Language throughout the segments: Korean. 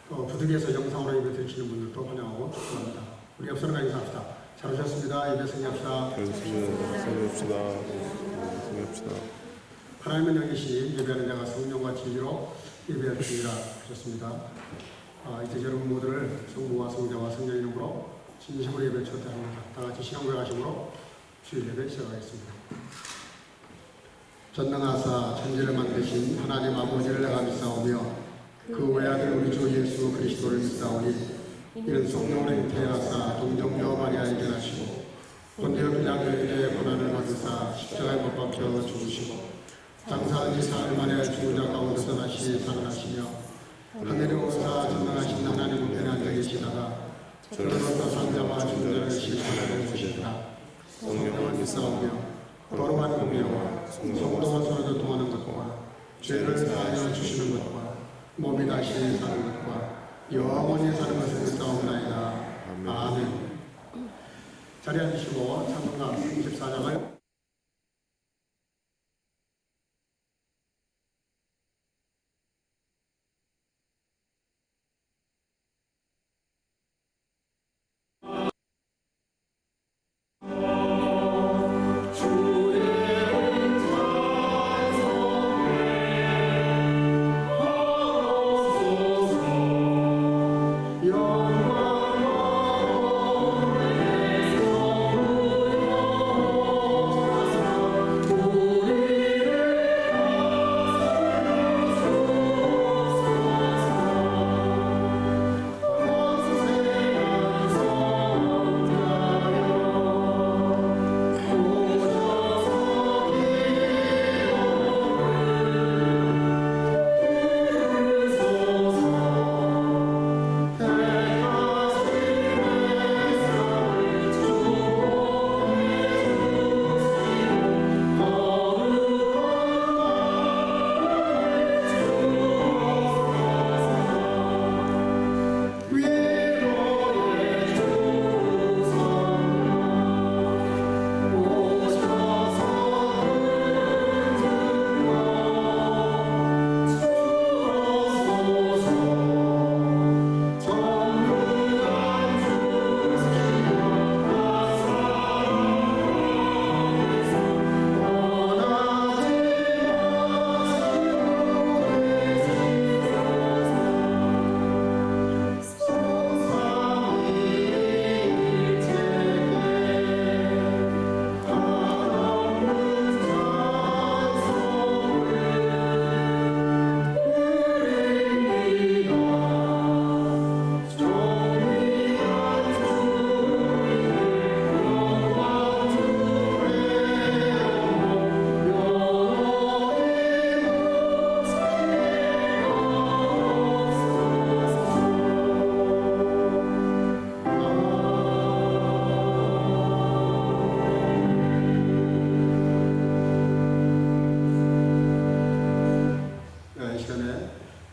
부득이해서 영상으로 예배 드리시는 분들도 환영하고 축복합니다. 우리 옆서로가 인사합시다. 잘 오셨습니다. 예배 승리합시다. 승리합시다. 하나님은 여기시 예배하는 자가 성령과 진리로 예배할 주이라 하셨습니다. 이제 여러분 모두를 성부와 성자와 성령 이름으로 진심으로 예배 초대합니다. 다 같이 시간 고백하심으로 주일 예배 시작하겠습니다. 전능하사 천지를 만드신 하나님 아버지를 내가 믿사오며 그 외아들 우리 주 예수 그리스도를 믿사오니 이는 성령으로 잉태하사 동정녀 마리아에게 나시고 본디오 빌라도에게 고난을 받으사 십자가에 못 박혀 죽으시고 장사한 지 사흘 만에 죽은 자 가운데서 다시 살아나시며 하늘에 오사 전능하신 하나님 우편에 앉아 계시다가 저로부터 산자와 죽은 자를 심판하러 오시리라. 성령을 믿사오며 거룩한 공예와 성도와 서로 교통하는 것과 죄를 사하여 주시는 것과 몸이 다시 사는 것과 영원히 사는 것을 믿사옵나이다. 아멘. 자리에 앉으시고 찬송가 34장을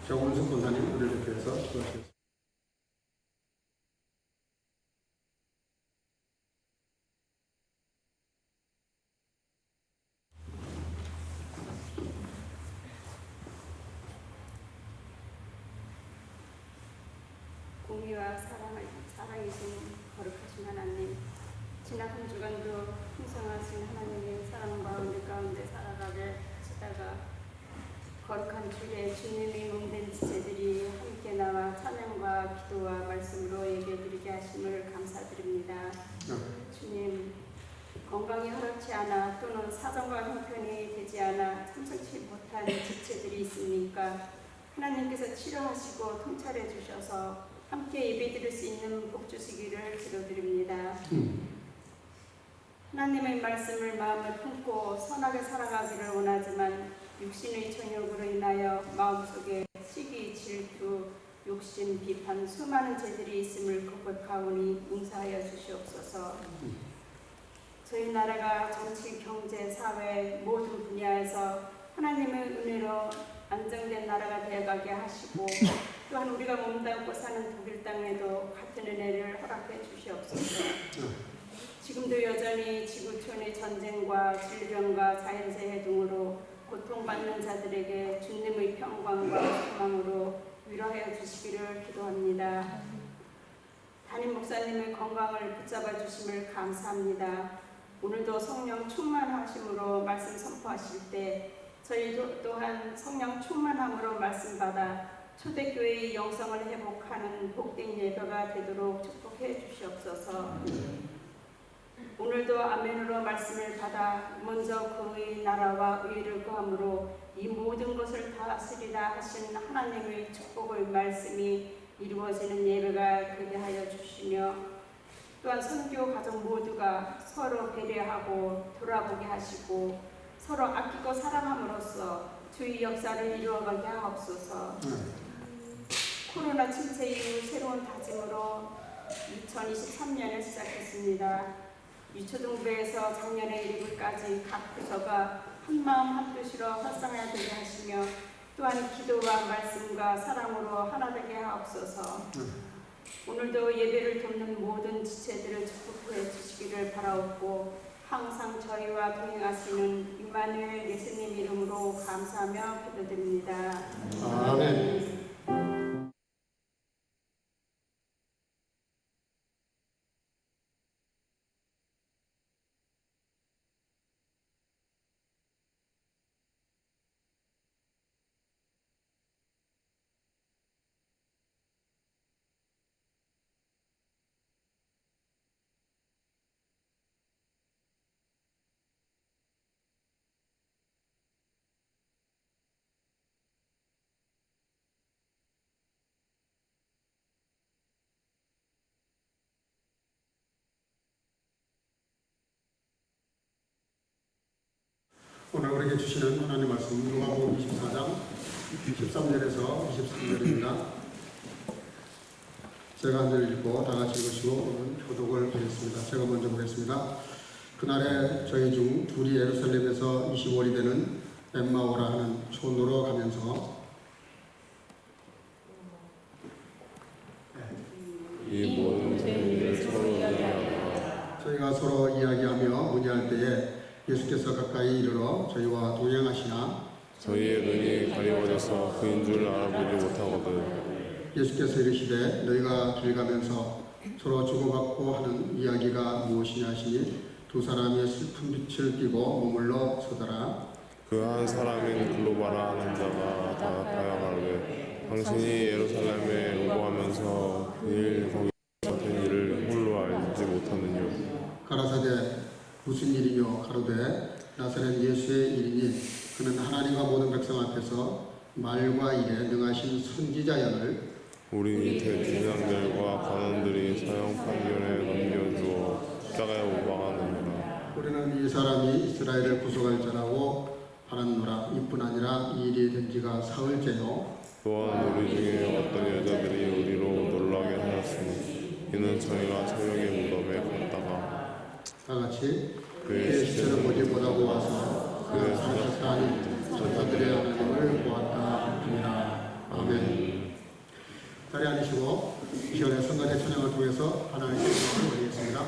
정은숙 권사님 우리를 대표해서 기도하시겠습니다. 공의와 사랑이신 거룩하신 하나님, 지난 한 주간도 풍성하신 하나님의 사랑과 은혜 가운데 살아가게 하시다가 거룩한 주에 주님의 몸된 지체들이 함께 나와 찬양과 기도와 말씀으로 예배드리게 하심을 감사드립니다. 주님, 건강이 허락치 않아 또는 사정과 형편이 되지 않아 참석치 못한 지체들이 있습니까? 하나님께서 치료하시고 통찰해 주셔서 함께 예배드릴 수 있는 복 주시기를 기도드립니다. 하나님의 말씀을 마음에 품고 선하게 살아가기를 원하지만 육신의 정욕으로 인하여 마음속에 시기, 질투, 욕심, 비판, 수많은 죄들이 있음을 고백하오니 용서하여 주시옵소서. 저희 나라가 정치, 경제, 사회 모든 분야에서 하나님의 은혜로 안정된 나라가 되어가게 하시고 또한 우리가 몸담고 사는 독일 땅에도 같은 은혜를 허락해 주시옵소서. 지금도 여전히 지구촌의 전쟁과 질병과 자연재해 등으로 고통받는 자들에게 주님의 평강과 소망으로 위로하여 주시기를 기도합니다. 담임 목사님의 건강을 붙잡아 주심을 감사합니다. 오늘도 성령 충만하심으로 말씀 선포하실 때 저희 또한 성령 충만함으로 말씀 받아 초대교회의 영성을 회복하는 복된 예배가 되도록 축복해 주시옵소서. 오늘도 아멘으로 말씀을 받아 먼저 그의 나라와 의를 구함으로 이 모든 것을 다스리라 하신 하나님의 축복의 말씀이 이루어지는 예배가 되게 하여 주시며 또한 선교 가족 모두가 서로 배려하고 돌아보게 하시고 서로 아끼고 사랑함으로써 주의 역사를 이루어가게 하옵소서. 코로나 침체 이후 새로운 다짐으로 2023년을 시작했습니다. 유초등부에서 작년에 1일까지 각 부서가 한마음 한뜻으로 활성화되게 하시며 또한 기도와 말씀과 사랑으로 하나 되게 하옵소서. 오늘도 예배를 돕는 모든 지체들을 축복해 주시기를 바라옵고 항상 저희와 동행하시는 임마누엘 예수님 이름으로 감사하며 기도드립니다. 아멘. 오늘 우리에게 주시는 하나님 말씀 누가복음 24장 13절에서 23절입니다. 제가 한 절 읽고 다 같이 읽으시고 오늘 교독을 드리겠습니다. 제가 먼저 보겠습니다. 그날에 저희 중 둘이 예루살렘에서 25일이 되는 엠마오라 하는 촌으로 가면서 이 모든 죄인을 서로 이야기하라. 저희가 서로 이야기하며 문의할 때에 예수께서 가까이 이르러 저희와 동행하시나 저희의 눈이 가리워져서 그인 줄 알아보지 못하거든. 예수께서 이르시되 너희가 길 가면서 서로 주고받고 하는 이야기가 무엇이냐 하시니 두 사람이 슬픈 빛을 띠고 머물러 서더라. 그 한 사람인 글로바라 하는 자가 대답하여 가로되 당신이 예루살렘에 의거하면서 그 일 거기 같은 일을 홀로 알지 못하느뇨. 가라사대 무슨 일이뇨? 가로되 나사렛 예수의 일이니 그는 하나님과 모든 백성 앞에서 말과 일에 능하신 선지자연을 우리 대제사장들과 관원들이 사형판결에 넘겨주어 십자가에 못 박아느니라. 우리는 이 사람이 이스라엘을 구속할 자라고 알았노라. 이뿐 아니라 이 일이 된 지가 사흘째요. 또한 우리 중에 어떤 여자들이 우리로 놀라게 하였으니 이는 저희가 새벽에 무덤에 갔다가 다 같이 그의 시체를 보지 못하고 와서 그가 살아났다 하니 전사들의 하나님을 보았다 합니다. 아멘. 자리 앉으시고 이 시간에 성가대 찬양을 통해서 하나님의 영광을 올리겠습니다.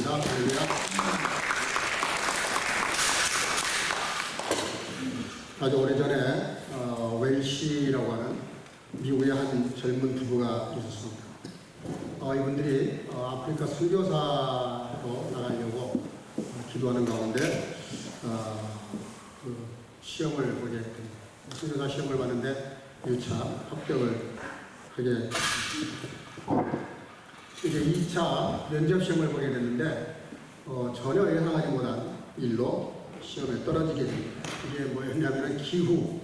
있습니다. 할렐루야. 아주 오래전에 웰시라고 하는 미국의 한 젊은 부부가 있었습니다. 이분들이 아프리카 선교사로 나가려고 기도하는 가운데 그 시험을 보게 됩니다. 선교사 시험을 봤는데 1차 합격을 하게 됐습니다. 이제 2차 면접 시험을 보게 됐는데 전혀 예상하지 못한 일로 시험에 떨어지게 됩니다. 이게 뭐였냐면 기후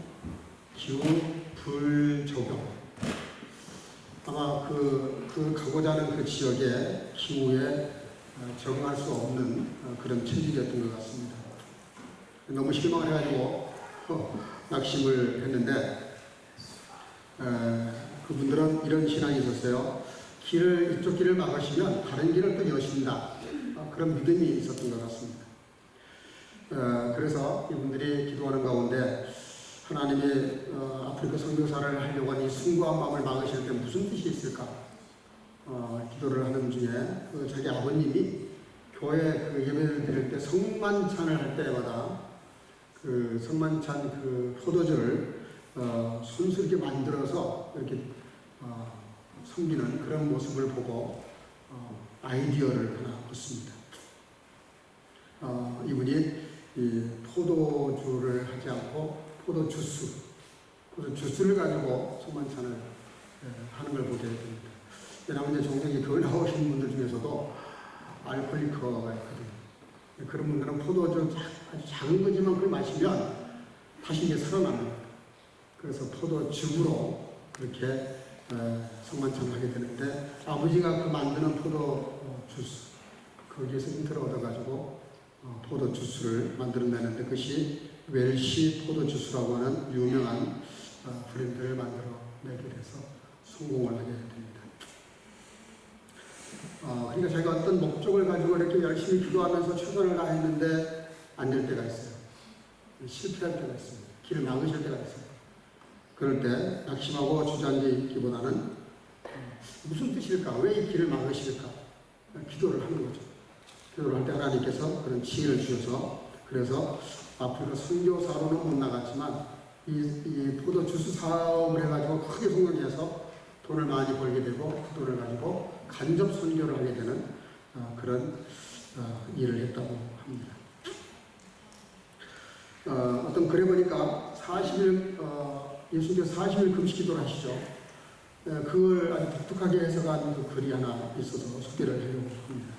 불적용. 아마 그 가고자 하는 그 지역의 기후에 적응할 수 없는 그런 체질이었던 것 같습니다. 너무 실망을 해가지고 낙심을 했는데 그분들은 이런 신앙이 있었어요. 이쪽 길을 막으시면 다른 길을 또 여신다. 그런 믿음이 있었던 것 같습니다. 그래서 이분들이 기도하는 가운데 하나님이 아프리카 선교사를 하려고 하는 이 숭고한 마음을 막으실 때 무슨 뜻이 있을까? 기도를 하는 중에 자기 아버님이 교회 그 예배를 드릴 때 성만찬을 할 때마다 그 성만찬 그 포도주를 손수 이렇게 만들어서 이렇게 섬기는 그런 모습을 보고 아이디어를 하나 얻습니다. 이분이 이 포도주를 하지 않고 포도주스를 가지고 성만찬을 하는 걸 보게 됩니다. 왜냐하면 이제 종종 교회 나오신 분들 중에서도 알코올리커가 있거든요. 그런 분들은 포도주 아주 작은 거지만 그걸 마시면 다시 이게 살아납니다. 그래서 포도즙으로 그렇게 성만찬을 하게 되는데 아버지가 그 만드는 포도주스 거기에서 힌트를 얻어가지고 포도주스를 만들어내는데 그것이 웰시 포도주스라고 하는 유명한 브랜드를 만들어내게 돼서 성공을 하게 됩니다. 그러니까 제가 어떤 목적을 가지고 이렇게 열심히 기도하면서 최선을 다했는데 안 될 때가 있어요. 실패할 때가 있습니다. 길을 막으실 때가 있어요. 그럴 때 낙심하고 주저앉아 있기보다는 무슨 뜻일까? 왜 이 길을 막으실까? 기도를 하는 거죠. 기도를 할 때 하나님께서 그런 지혜를 주셔서 그래서 아프리카 선교사로는 못 나갔지만 이 포도주스 사업을 해가지고 크게 성공해서 돈을 많이 벌게 되고 그 돈을 가지고 간접 선교를 하게 되는 그런 일을 했다고 합니다. 어떤 글에 보니까 40일 예수님께서 40일 금식 기도를 하시죠. 그걸 아주 독특하게 해석한 그 글이 하나 있어서 소개를 하려고 합니다.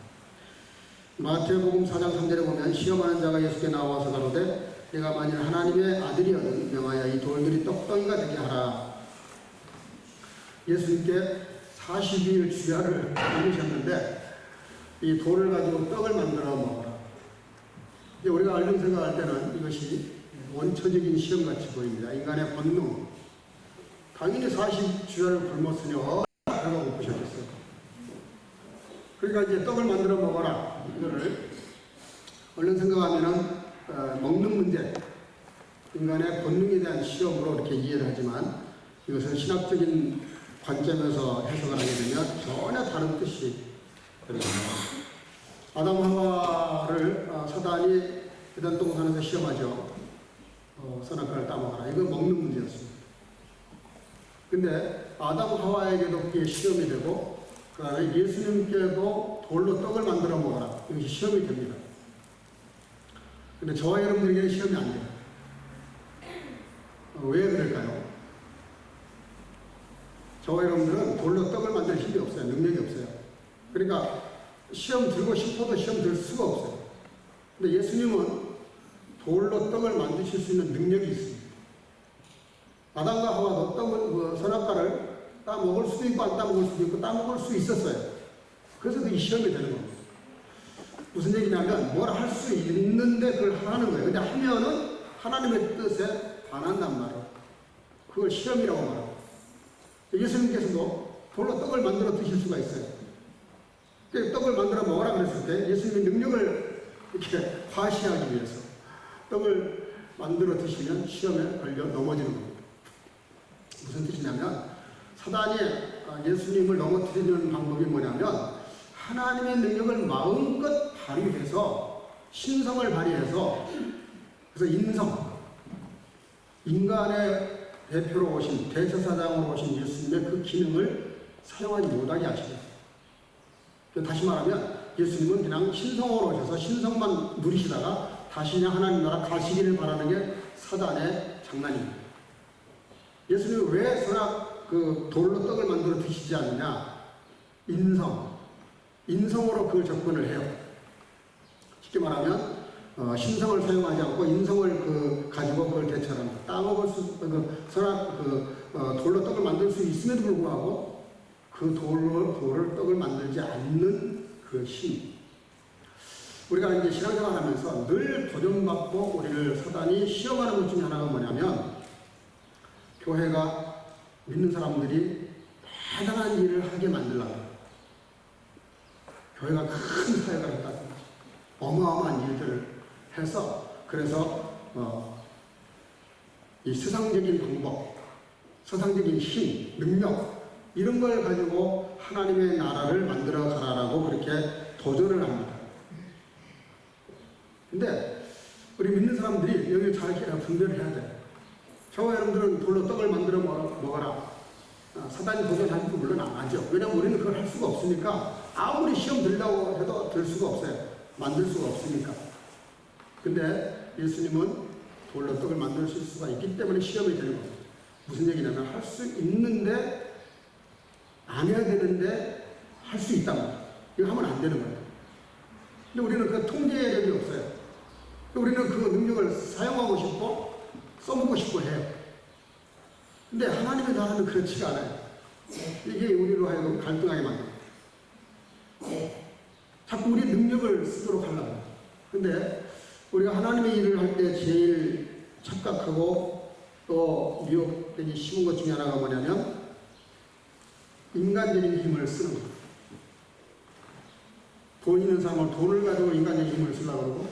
마태복음 4장 3절에 보면 시험하는 자가 예수께 나와서 가로되 내가 만일 하나님의 아들이여든 명하여 이 돌들이 떡덩이가 되게 하라. 예수님께 42일 주야를 보내셨는데 이 돌을 가지고 떡을 만들어 먹어라. 이제 우리가 얼른 생각할 때는 이것이 원초적인 시험같이 보입니다. 인간의 본능. 당연히 40주야를 굶었으니 얼마나 고프셨겠어요. 그러니까 이제 떡을 만들어 먹어라. 이거를 얼른 생각하면은 먹는 문제, 인간의 본능에 대한 시험으로 이렇게 이해를 하지만 이것을 신학적인 관점에서 해석을 하게 되면 전혀 다른 뜻이 됩니다. 아담 하와를 사단이 에덴 동산에서 시험하죠. 선악과를 따먹어라. 이거 먹는 문제였습니다. 근데 아담 하와에게도 그게 시험이 되고 그 다음에 예수님께도 돌로 떡을 만들어 먹어라. 이것이 시험이 됩니다. 근데 저와 여러분들에게는 시험이 안 돼요. 왜 그럴까요? 저와 여러분들은 돌로 떡을 만들 힘이 없어요. 능력이 없어요. 그러니까 시험 들고 싶어도 시험 들 수가 없어요. 근데 예수님은 돌로 떡을 만드실 수 있는 능력이 있습니다. 아담과 하와도 떡을, 선악과를 따먹을 수도 있고 안 따먹을 수도 있고 따먹을 수 있었어요. 그래서 그게 시험이 되는 겁니다. 무슨 얘기냐면 뭘 할 수 있는데 그걸 하는 거예요. 근데 하면은 하나님의 뜻에 반한단 말이에요. 그걸 시험이라고 말합니다. 예수님께서도 돌로 떡을 만들어 드실 수가 있어요. 떡을 만들어 먹으라 그랬을 때 예수님의 능력을 이렇게 과시하기 위해서 떡을 만들어 드시면 시험에 걸려 넘어지는 겁니다. 무슨 뜻이냐면 사단이 예수님을 넘어뜨리는 방법이 뭐냐면 하나님의 능력을 마음껏 발휘해서 신성을 발휘해서 그래서 인간의 대표로 오신 대제사장으로 오신 예수님의 그 기능을 사용하지 못하게 하시겠어요. 다시 말하면 예수님은 그냥 신성으로 오셔서 신성만 누리시다가 다시 그냥 하나님 나라 가시기를 바라는 게 사단의 장난입니다. 예수님은 왜 그 돌로 떡을 만들어 드시지 않느냐? 인성으로 그걸 접근을 해요. 쉽게 말하면 신성을 사용하지 않고 인성을 가지고 그걸 대처합니다. 따먹을 수, 돌로 떡을 만들 수 있음에도 불구하고 그 돌을 떡을 만들지 않는 그 힘. 우리가 이제 신앙생활 하면서 늘 도전받고 우리를 사단이 시험하는 것 중에 하나가 뭐냐면 교회가 믿는 사람들이 대단한 일을 하게 만들려고 해요. 교회가 큰 사역을 했다는 거죠. 어마어마한 일들을 해서 그래서 이 세상적인 방법, 세상적인 힘, 능력 이런 걸 가지고 하나님의 나라를 만들어 가라라고 그렇게 도전을 합니다. 근데 우리 믿는 사람들이 여기를 잘 분별을 해야 돼요. 저와 여러분들은 돌로 떡을 만들어 먹어라. 사단이 도전하는 거 물론 안 하죠. 왜냐하면 우리는 그걸 할 수가 없으니까 아무리 시험 들려고 해도 될 수가 없어요. 만들 수가 없으니까. 근데 예수님은 돌로 떡을 만들 수가 있기 때문에 시험이 되는 거예요. 무슨 얘기냐면 할 수 있는데 안 해야 되는데 할 수 있단 말이에요. 이거 하면 안 되는 거예요. 근데 우리는 그 통제력이 없어요. 우리는 그 능력을 사용하고 싶고 써먹고 싶고 해요. 근데 하나님의 나라는 그렇지가 않아요. 이게 우리로 하여금 갈등하게 만들어요. 자꾸 우리 능력을 쓰도록 하려고. 근데 우리가 하나님의 일을 할 때 제일 착각하고 또 미혹되기 쉬운 것 중에 하나가 뭐냐면 인간적인 힘을 쓰는 거예요. 돈 있는 사람은 돈을 가지고 인간적인 힘을 쓰려고 그러고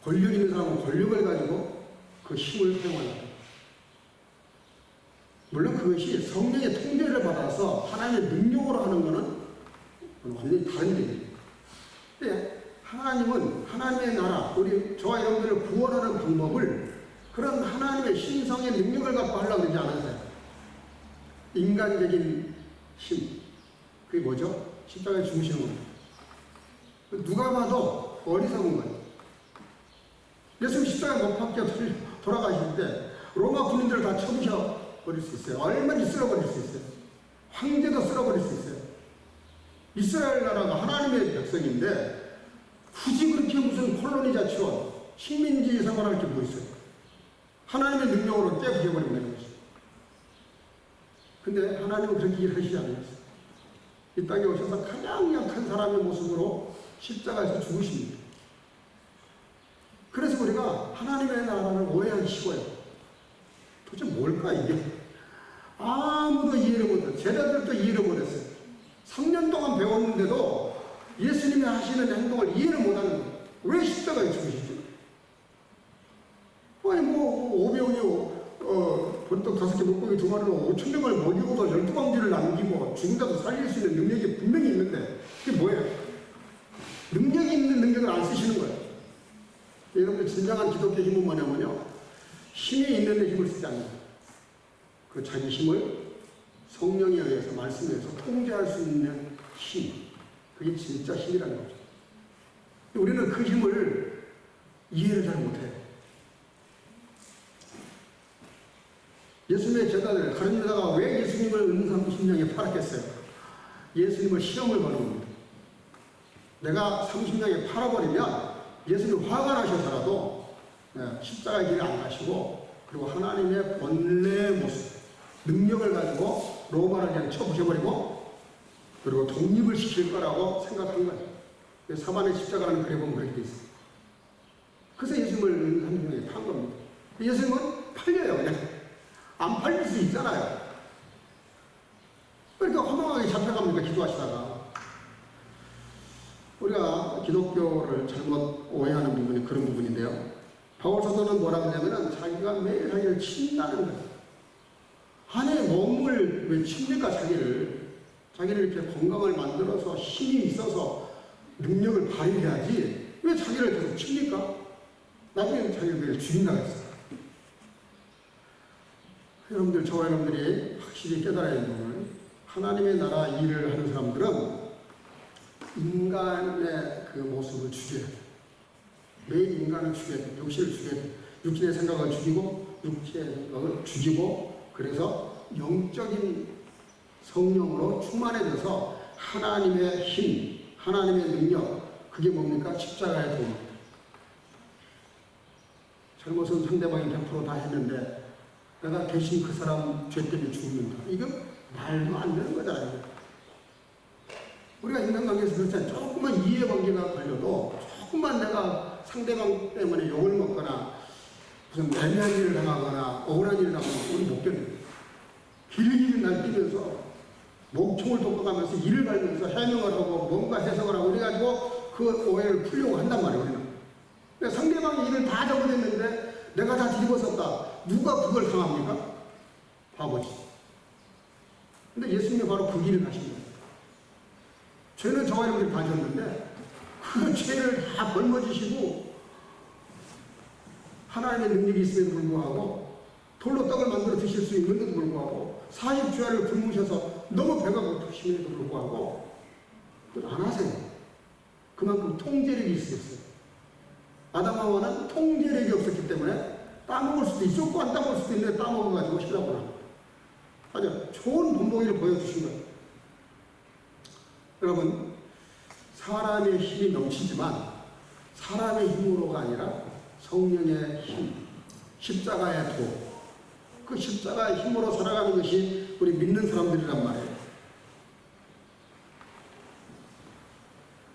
권력 있는 사람은 권력을 가지고 그 힘을 사용하려고 해요. 물론 그것이 성령의 통제를 받아서 하나님의 능력으로 하는 것은 완전히 다른 일이에요. 근데 하나님은 하나님의 나라, 저와 여러분들을 구원하는 방법을 그런 하나님의 신성의 능력을 갖고 하려고 하지 않으세요. 인간적인 힘. 그게 뭐죠? 십자가에 죽으시는 겁니다. 누가 봐도 어리석은 거예요. 예수님 십자가에 못 박혀 돌아가실 때 로마 군인들을 다 쳐부셔 버릴 수 있어요. 얼마든지 쓸어버릴 수 있어요. 황제도 쓸어버릴 수 있어요. 이스라엘 나라가 하나님의 백성인데 굳이 그렇게 무슨 콜로니자 치원, 식민지 생활할 게 뭐 있어요? 하나님의 능력으로 깨부셔버리면 되는 것이죠. 근데 하나님은 그렇게 일하시지 않으셨어요. 이 땅에 오셔서 가장 약한 사람의 모습으로 십자가에서 죽으십니다. 그래서 우리가 하나님의 나라를 오해하기 쉬워요. 도대체 뭘까 이게? 아무도 이해를 못해요. 제자들도 이해를 못했어요. 3년 동안 배웠는데도 예수님이 하시는 행동을 이해를 못하는 거예요. 왜 십자가에 죽으시죠? 아니 오병이요 벌떡 5개 물고기 2마리로 5,000명을 먹이고도 12방지를 남기고 죽은다도 살릴 수 있는 능력이 분명히 있는데 그게 뭐예요? 능력이 있는 능력을 안 쓰시는 거예요. 여러분들 진정한 기독교 힘은 뭐냐면요, 힘이 있는데 힘을 쓰지 않는 거예요. 그 자기 힘을 성령에 의해서 말씀에 의해서 통제할 수 있는 힘, 그게 진짜 힘이라는 거죠. 우리는 그 힘을 이해를 잘 못해요. 예수님의 제자들 다른 여자가 왜 예수님을 은30냥에 팔았겠어요? 예수님을 시험을 거는 겁니다. 내가 30냥에 팔아버리면 예수님 화가 나셔서라도 십자가의 길을 안 가시고 그리고 하나님의 본래의 모습, 능력을 가지고 로마를 그냥 쳐부셔버리고 그리고 독립을 시킬 거라고 생각한 거예요. 사반의 십자가라는 글에 보면 그렇게 돼 있어요. 그래서 예수님을 30냥에 판 겁니다. 예수님은 팔려요. 그냥 안 팔릴 수 있잖아요. 그러니까 허망하게 잡혀갑니까 기도하시다가. 우리가 기독교를 잘못 오해하는 부분이 그런 부분인데요. 바울 사도는 뭐라고 하냐면은 자기가 매일 자기를 친다는 거예요. 안에 몸을 왜 칩니까 자기를 이렇게 건강을 만들어서 힘이 있어서 능력을 발휘해야지 왜 자기를 계속 칩니까? 나중에 자기를 왜 죽인다고 했어요. 여러분들, 저와 여러분들이 확실히 깨달아야 하는 부분은 하나님의 나라 일을 하는 사람들은 인간의 그 모습을 죽여야 돼요. 매일 인간을 죽여야 돼요. 육신을 죽여야 돼요. 육신의 생각을 죽이고 육신의 생각을 죽이고 그래서 영적인 성령으로 충만해져서 하나님의 힘, 하나님의 능력, 그게 뭡니까? 십자가의 도입니다. 잘못은 상대방이 100% 다 했는데 내가 대신 그 사람 죄 때문에 죽는다. 이건 말도 안 되는 거잖아요. 우리가 인간관계에서 그렇잖아요. 조금만 이해관계가 걸려도 조금만 내가 상대방 때문에 욕을 먹거나 무슨 애매한 일을 당하거나 억울한 일을 당하면 우리 못 견뎌요. 길길이 날뛰면서 몸통을 돋궈가면서 이를 갈면서 해명을 하고 뭔가 해석을 하고 그래가지고 그 오해를 풀려고 한단 말이에요. 우리는. 근데 상대방이 일을 다 적어냈는데 내가 다 뒤집어섰다. 누가 그걸 당합니까? 바보지. 근데 예수님이 바로 그 길을 가신 거예요. 죄는 저와 여러분들이 다 졌는데 그 죄를 다 벌머지시고 하나님의 능력이 있음에도 불구하고 돌로 떡을 만들어 드실 수 있는데도 불구하고 40주야를 굶으셔서 너무 배가 고프심에도 불구하고 안 하세요. 그만큼 통제력이 있으셨어요. 아담 하와는 통제력이 없었기 때문에 따먹을 수도 있었고 안 따먹을 수도 있는데 따먹어가지고 신라고 합니다. 아주 좋은 본보기를 보여주신 거예요. 여러분, 사람의 힘이 넘치지만 사람의 힘으로가 아니라 성령의 힘, 십자가의 도, 그 십자가의 힘으로 살아가는 것이 우리 믿는 사람들이란 말이에요.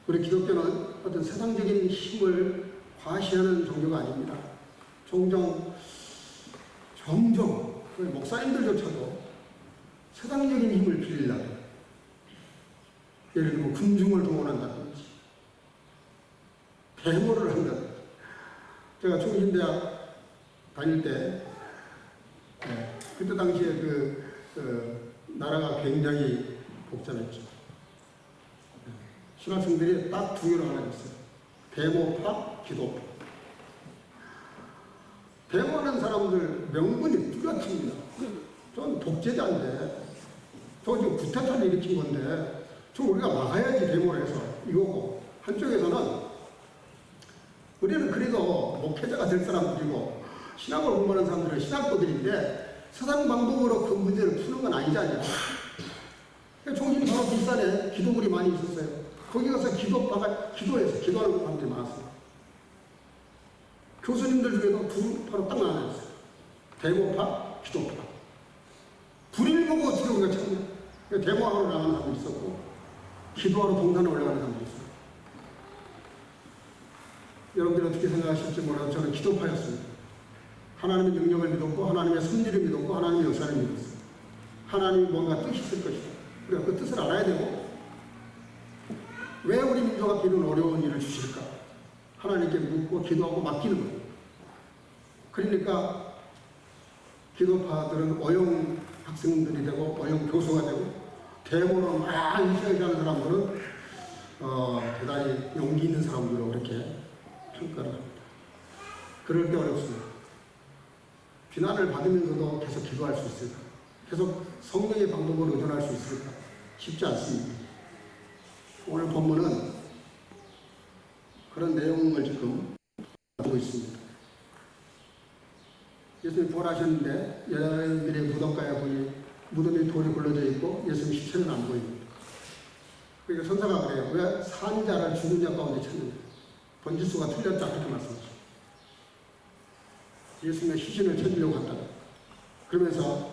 우리 기독교는 어떤 세상적인 힘을 과시하는 종교가 아닙니다. 점점 목사님들조차도 세상적인 힘을 빌리려고 해요. 예를 들면 군중을 동원한다든지 데모를 한다든지. 제가 중신대학 다닐 때 그때 당시에 나라가 굉장히 복잡했죠. 신학생들이 딱 두 개로 나뉘었어요. 데모파, 기도파. 데모하는 사람들 명분이 뚜렷합니다. 전 독재자인데, 저 지금 구태타를 일으킨 건데, 저 우리가 막아야지 데모를 해서 이거고, 한쪽에서는 우리는 그래도 목회자가 될 사람들이고 신학을 공부하는 사람들은 신학도들인데 세상 방법으로 그 문제를 푸는 건 아니잖아요. 종신이 바로 뒷산에 기도물이 많이 있었어요. 거기 가서 기도하는 사람들이 많았어요. 교수님들 중에도 바로 딱 나눠졌어요. 데모파, 기도파. 불일 보고 어떻게 우리가 찾냐. 데모하러 나가는 사람도 있었고 기도하러 동산에 올라가는 사람도 있어요. 여러분들이 어떻게 생각하실지 몰라도 저는 기도파였습니다. 하나님의 능력을 믿었고 하나님의 섭리를 믿었고 하나님의 역사를 믿었어요. 하나님이 뭔가 뜻이 있을 것이다. 우리가 그 뜻을 알아야 되고 왜 우리 민족 앞에 이런 어려운 일을 주실까? 하나님께 묻고 기도하고 맡기는 거예요. 그러니까 기도파들은 어용 학생들이 되고 어용 교수가 되고 데모로 막 인식하는 사람들은 대단히 용기 있는 사람들로 그렇게 평가를 합니다. 그럴 때 어렵습니다. 비난을 받으면서도 계속 기도할 수 있을까? 계속 성령의 방법으로 의존할 수 있을까? 쉽지 않습니다. 오늘 본문은 그런 내용을 지금 하고 있습니다. 예수님이 부활하셨는데 여자들의 무덤가에 보니 무덤에 돌이 굴러져 있고 예수님 시체는 안 보입니다. 그러니까 선사가 그래요. 왜 산자를 죽은 자 가운데 찾느냐? 번지수가 틀렸다 그렇게 말씀하시죠. 예수님의 시신을 찾으려고 한다. 그러면서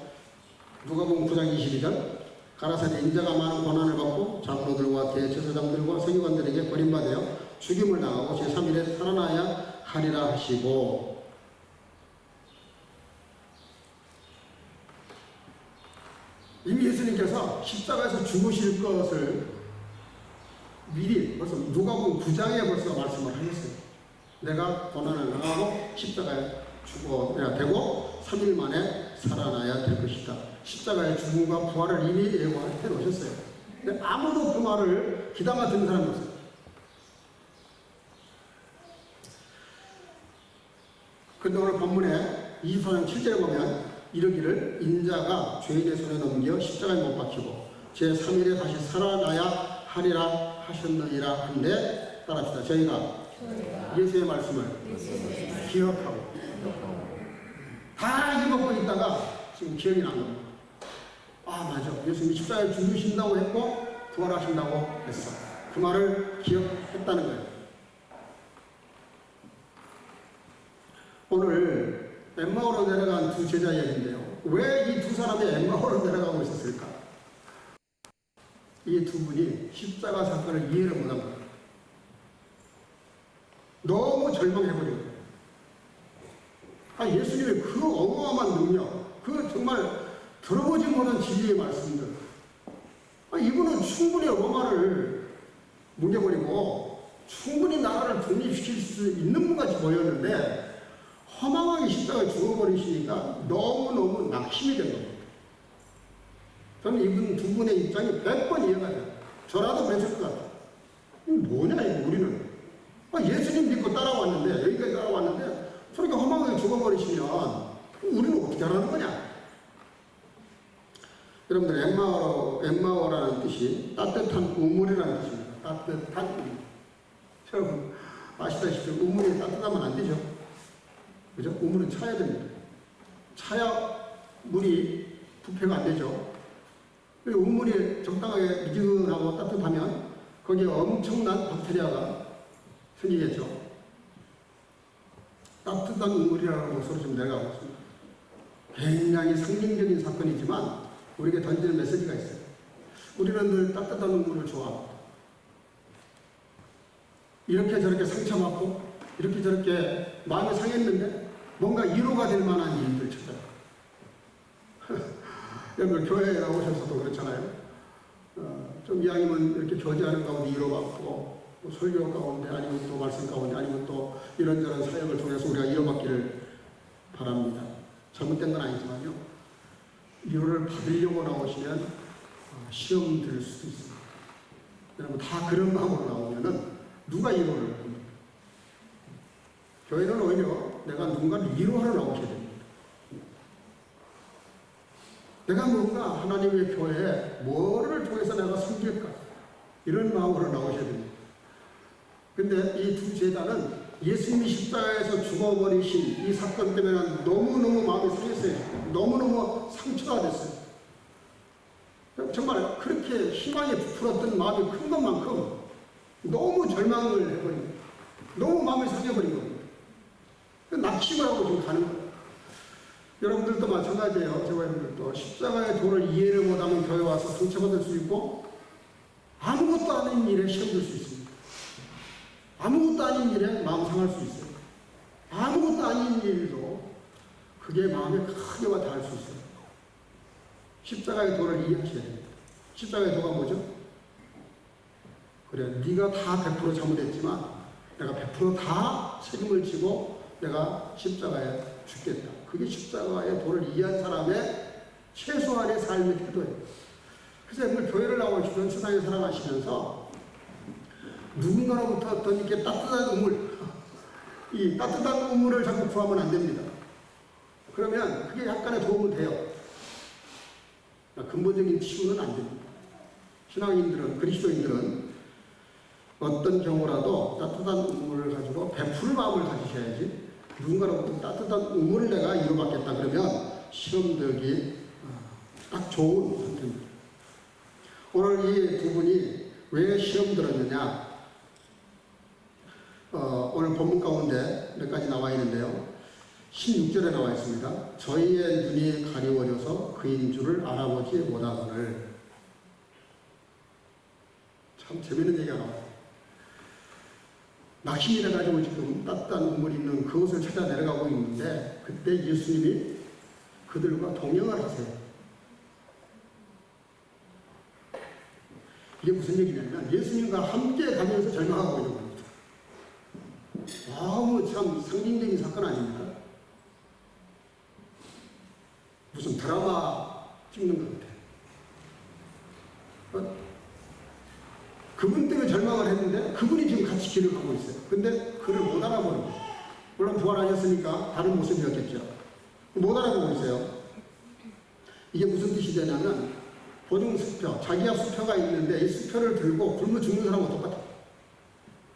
누가복음 9장 22절 가라사대 인자가 많은 고난을 받고 장로들과 대제사장들과 서기관들에게 버림받아 죽임을 당하고 제3일에 살아나야 하리라 하시고 이미 예수님께서 십자가에서 죽으실 것을 미리 벌써 누가복음 9장에 벌써 말씀을 하셨어요. 내가 고난을 당하고 십자가에 죽어야 되고 3일 만에 살아나야 될 것이다. 십자가의 죽음과 부활을 이미 예고해 놓으셨어요. 근데 아무도 그 말을 귀담아 듣는 사람이 없어요. 근데 오늘 본문에 24장 7절에 보면 이르기를 인자가 죄인의 손에 넘겨 십자가에 못 박히고 제3일에 다시 살아나야 하리라 하셨느니라 한데 따라합시다. 저희가 예수의 말씀을 기억하고 다 읽어보고 있다가 지금 기억이 난 겁니다. 아 맞아, 예수님이 십자가에 죽으신다고 했고 부활하신다고 했어. 그 말을 기억했다는 거예요. 오늘 엠마오로 내려간 두 제자 얘기인데요. 왜 이 두 사람이 엠마오로 내려가고 있었을까? 이 두 분이 십자가 사건을 이해를 못한 거예요. 너무 절망해버린 거예요. 아, 예수님의 그 어마어마한 능력, 그 정말 들어보지 못한 진리의 말씀들. 아, 이분은 충분히 로마를 뭉개버리고 충분히 나라를 독립시킬 수 있는 분같이 보였는데 허망하게 십자가에 죽어버리시니까 너무너무 낙심이 된 겁니다. 저는 이분 두 분의 입장이 100번 이해가 돼요. 저라도 그랬을 것 같아요. 이거 뭐냐 이거 우리는. 아, 예수님 믿고 따라왔는데 여기까지 따라왔는데 저렇게 허망하게 죽어버리시면 우리는 어떻게 하라는 거냐. 여러분들 엠마오라는 뜻이 따뜻한 우물이라는 뜻입니다. 따뜻한 우물. 여러분 아시다시피 우물이 따뜻하면 안 되죠. 그죠? 우물은 차야 됩니다. 차야 물이 부패가 안 되죠. 우물이 적당하게 미지근하고 따뜻하면 거기에 엄청난 박테리아가 생기겠죠. 따뜻한 우물이라는 것으로 좀 내려가고 있습니다. 굉장히 상징적인 사건이지만 우리에게 던지는 메시지가 있어요. 우리는 늘 따뜻한 우물을 좋아합니다. 이렇게 저렇게 상처받고 이렇게 저렇게 마음이 상했는데 뭔가 위로가 될 만한 일들 찾아요. 여러분 교회에 나오셔서도 그렇잖아요. 좀 이왕이면 이렇게 교제하는 가운데 위로받고 설교 가운데 아니면 또 말씀 가운데 아니면 또 이런저런 사역을 통해서 우리가 위로받기를 바랍니다. 잘못된 건 아니지만요. 위로를 받으려고 나오시면 시험 들 수도 있습니다. 여러분 다 그런 마음으로 나오면은 누가 위로를 합니까? 교회는 오히려 내가 누군가를 위로하러 나오셔야 됩니다. 내가 뭔가 하나님의 교회에 뭐를 통해서 내가 섬길까? 이런 마음으로 나오셔야 됩니다. 근데 이 두 제자는 예수님이 십자가에서 죽어버리신 이 사건 때문에 너무너무 마음이 상했어요. 너무너무 상처가 됐어요. 정말 그렇게 희망이 부풀었던 마음이 큰 것만큼 너무 절망을 해버린 거예요. 너무 마음이 상해버린 겁니다. 낙심을 하고 지금 가는 거예요. 여러분들도 마찬가지예요. 저와 여러분들도 십자가의 도를 이해를 못하면 교회 와서 상처받을 수 있고 아무것도 아닌 일에 시험 들 수 있습니다. 아무것도 아닌 일에 마음 상할 수 있어요. 아무것도 아닌 일도 그게 마음에 크게 와 닿을 수 있어요. 십자가의 도를 이해하셔야 됩니다. 십자가의 도가 뭐죠? 그래, 네가 다 100% 잘못했지만 내가 100% 다 책임을 지고 내가 십자가에 죽겠다. 그게 십자가의 도를 이해한 사람의 최소한의 삶의 태도예요. 그래서 여러분 교회를 나오시면 세상에 살아가시면서 누군가로부터 어떤 이렇게 따뜻한 우물, 이 따뜻한 우물을 자꾸 구하면 안 됩니다. 그러면 그게 약간의 도움은 돼요. 근본적인 치유는 안 됩니다. 신앙인들은, 그리스도인들은 어떤 경우라도 따뜻한 우물을 가지고 베풀 마음을 가지셔야지 누군가로부터 따뜻한 우물을 내가 이루받겠다 그러면 시험 들기 딱 좋은 상태입니다. 오늘 이 두 분이 왜 시험 들었느냐? 오늘 본문 가운데 몇 가지 나와 있는데요. 16절에 나와 있습니다. 저희의 눈이 가리워져서 그인 줄을 알아보지 못하거늘. 참 재밌는 얘기가 나와요. 낙심이 돼가지고 지금 따뜻한 우물 있는 그곳을 찾아 내려가고 있는데 그때 예수님이 그들과 동행을 하세요. 이게 무슨 얘기냐면 예수님과 함께 가면서 절망하고 있는 겁니다. 너무 참 상징적인 사건 아닙니까? 무슨 드라마 찍는 것 같아요. 그분 때문에 절망을 했는데 그분이 지금 같이 길을 가고 있어요. 근데 그를 못 알아보는 거예요. 물론 부활하셨으니까 다른 모습이었겠죠. 못 알아보고 있어요. 이게 무슨 뜻이 되냐면 보증 수표, 자기가 수표가 있는데 이 수표를 들고 굶어 죽는 사람하고 똑같아요.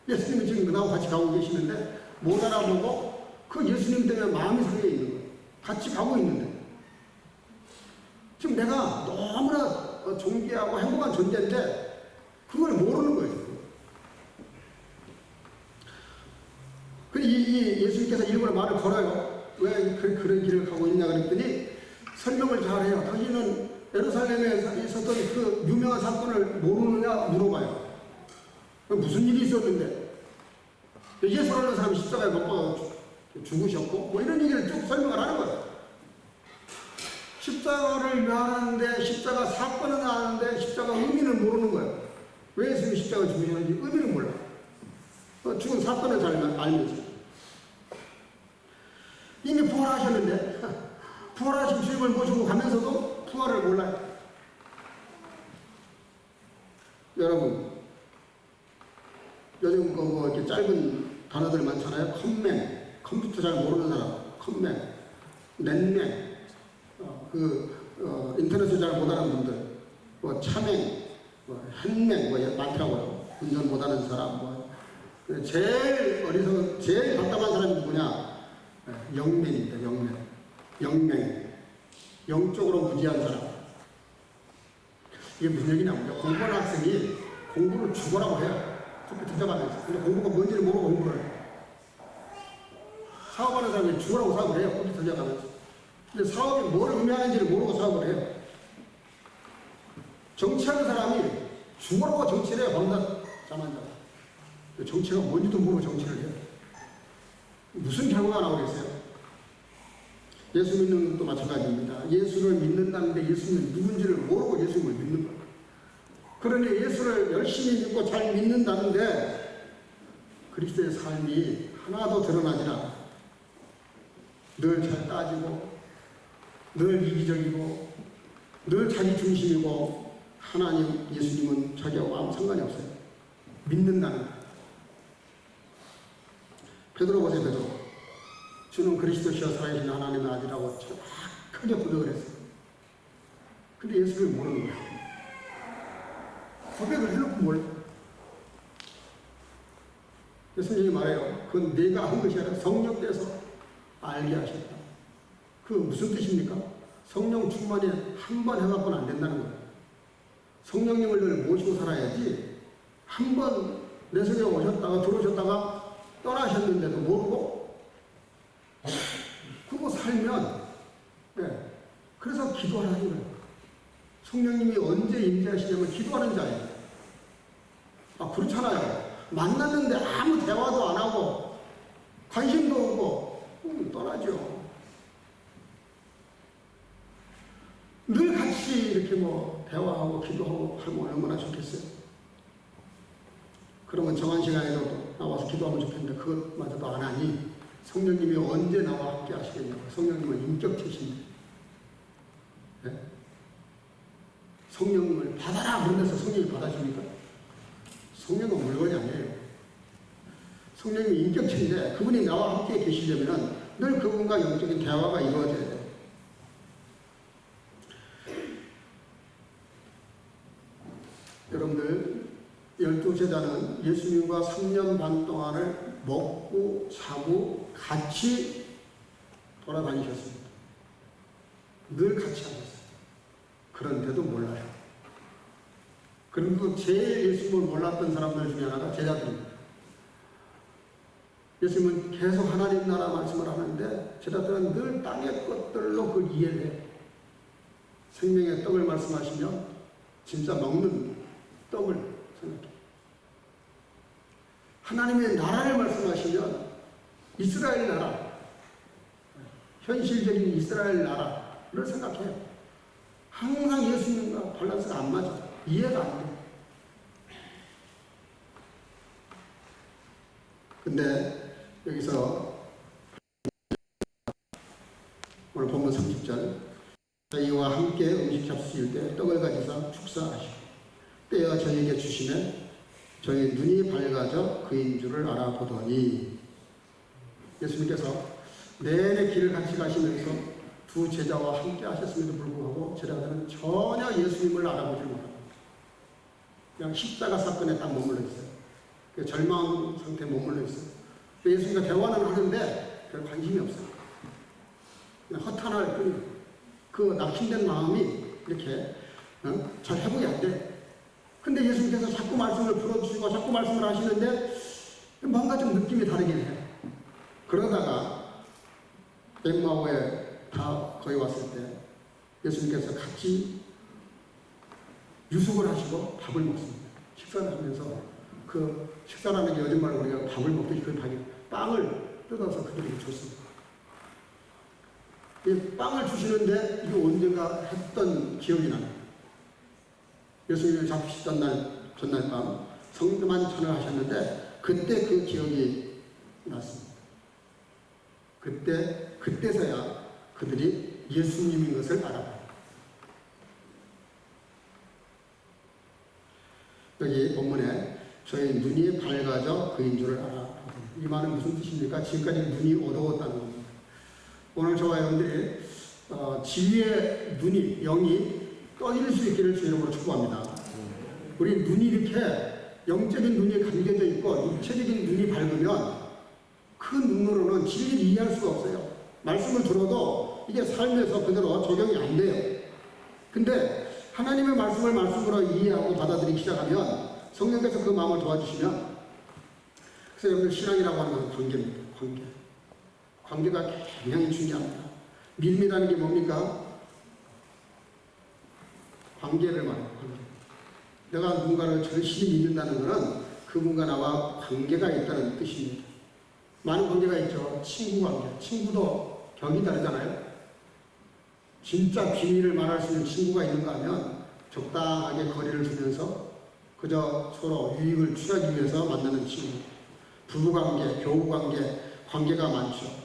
예수님이 지금 나하고 같이 가고 계시는데 못 알아보고 그 예수님 때문에 마음이 상해 있는 거예요. 같이 가고 있는데 지금 내가 너무나 존귀하고 행복한 존재인데 그걸 모르는 거예요. 이 예수님께서 일부러 말을 걸어요. 왜 그런 길을 가고 있냐 그랬더니 설명을 잘해요. 당신은 예루살렘에 있었던 그 유명한 사건을 모르느냐 물어봐요. 무슨 일이 있었는데 예수를 하는 사람이 십자가에 못 박아 죽으셨고 뭐 이런 얘기를 쭉 설명을 하는 거예요. 십자가를 말하는데 십자가 사건은 아는데 십자가 의미를 모르는 거예요. 왜 예수님이 십자가 죽으셨는지 의미를 몰라. 죽은 사건을 잘 알면서 이미 부활하셨는데 부활하신 주님을 모시고 가면서도 부활을 몰라요. 여러분 요즘 뭐 이렇게 짧은 단어들 많잖아요. 컴맹, 컴퓨터 잘 모르는 사람, 컴맹, 넷맹, 인터넷을 잘 못하는 분들, 뭐 차맹, 뭐 한맹, 뭐 많더라고요. 운전 못하는 사람, 뭐 제일 어리석은, 제일 답답한 사람이 누구냐? 영맹입니다. 영맹, 영적으로 무지한 사람. 이게 무슨 얘기냐면 공부하는 학생이 공부를 죽어라고 해요. 컴퓨터 들어가면서. 근데 공부가 뭔지를 모르고 공부를 해요. 사업하는 사람이 죽으라고 사업을 해요. 컴퓨터 들어가면서. 근데 사업이 뭘 의미하는지를 모르고 사업을 해요. 정치하는 사람이 죽으라고 정치를 해요. 밤낮 잠 안 자고. 정치가 뭔지도 모르고 정치를 해요. 무슨 결과가 나오겠어요? 예수 믿는 것도 마찬가지입니다. 예수를 믿는다는데 예수는 누군지를 모르고 예수님을 믿는 거예요. 그러니 예수를 열심히 믿고 잘 믿는다는데 그리스도의 삶이 하나도 드러나지 않아. 늘 잘 따지고 늘 이기적이고 늘 자기 중심이고 하나님 예수님은 자기하고 아무 상관이 없어요. 믿는다는 거예요. 베드로 보세요. 베드로. 주는 그리스도시여 살아계신 하나님의 아들이라고 크게 고백을 했어요. 근데 예수를 모르는 거예요. 고백을 해놓고 몰라. 예수님이 말해요. 그건 내가 한 것이 아니라 성령께서 알게 하셨다. 그 무슨 뜻입니까? 성령 충만이 한 번 해갖고는 안 된다는 거예요. 성령님을 늘 모시고 살아야지 한 번 내 속에 오셨다가 들어오셨다가 떠나셨는데도 모르고 그거 살면 그래서 기도하는 거예요. 성령님이 언제 임재하시냐면 기도하는 자예요. 그렇잖아요. 만났는데 아무 대화도 안 하고 관심도 없고 떠나죠. 늘 같이 이렇게 뭐 대화하고 기도하고 하면 얼마나 좋겠어요. 그러면 정한 시간에도 나와서 기도하면 좋겠는데 그것마저도 안 하니 성령님이 언제 나와 함께 하시겠냐고. 성령님은 인격체신데 성령님을 받아라 그러면서 성령이 받아줍니까? 성령은 물건이 아니에요. 성령님이 인격체인데 그분이 나와 함께 계시려면 늘 그분과 영적인 대화가 이루어져야 돼요. 여러분들 12제자는 예수님과 3년 반 동안을 먹고 자고 같이 돌아다니셨습니다. 늘 같이 하셨어요. 그런데도 몰라요. 그리고 제일 예수님을 몰랐던 사람들 중에 하나가 제자들입니다. 예수님은 계속 하나님 나라 말씀을 하는데 제자들은 늘 땅의 것들로 그걸 이해를 해요. 생명의 떡을 말씀하시면 진짜 먹는 떡을 생각해요. 하나님의 나라를 말씀하시면 이스라엘 나라, 현실적인 이스라엘 나라를 생각해요. 항상 예수님과 밸런스가 안 맞아요. 이해가 안 돼요. 근데 여기서 오늘 본문 30절 저희와 함께 음식 잡수실 때 떡을 가지사 축사하시고 떼어 저희에게 주시면 저희 눈이 밝아져 그인 줄을 알아보더니 예수님께서 내내 길을 같이 가시면서 두 제자와 함께 하셨음에도 불구하고 제자들은 전혀 예수님을 알아보지 못합니다. 그냥 십자가 사건에 딱 머물러 있어요. 그 절망 상태에 머물러 있어요. 예수님과 대화는 하는데 별 관심이 없어요. 그냥 허탄할 뿐이에요. 그 낙심된 마음이 이렇게 잘 회복이 안 돼. 근데 예수님께서 자꾸 말씀을 풀어주시고 자꾸 말씀을 하시는데 뭔가 좀 느낌이 다르긴 해요. 그러다가 엠마오에 다 거의 왔을 때 예수님께서 같이 유숙을 하시고 밥을 먹습니다. 식사를 하면서 그 식사라는 게 요즘 말로 우리가 밥을 먹듯이 그 빵을 뜯어서 그들에게 줬습니다. 이 빵을 주시는데 이게 언젠가 했던 기억이 나요. 예수님을 잡히시던 전날 밤 성금한 전을 하셨는데 그때 그 기억이 났습니다. 그때서야 그들이 예수님인 것을 알아봐요. 여기 본문에 저희 눈이 밝아져 그인 줄을 알아. 이 말은 무슨 뜻입니까? 지금까지 눈이 어두웠다는 겁니다. 오늘 저와 여러분들이 지위의 눈이, 영이 떠일 수 있기를 주 이름으로 축복합니다. 우리 눈이 이렇게 영적인 눈이 감겨져 있고 육체적인 눈이 밝으면 그 눈으로는 진리를 이해할 수가 없어요. 말씀을 들어도 이게 삶에서 그대로 적용이 안 돼요. 근데 하나님의 말씀을 말씀으로 이해하고 받아들이기 시작하면 성령께서 그 마음을 도와주시면, 그래서 여러분들 신앙이라고 하는 건 관계입니다. 관계가 굉장히 중요합니다. 믿음이라는 게 뭡니까? 관계를 말해요. 관계. 내가 누군가를 절실히 믿는다는 것은 그분과 나와 관계가 있다는 뜻입니다. 많은 관계가 있죠. 친구 관계. 친구도 격이 다르잖아요. 진짜 비밀을 말할 수 있는 친구가 있는가 하면 적당하게 거리를 두면서 그저 서로 유익을 취하기 위해서 만나는 친구. 부부관계, 교우관계, 관계가 많죠.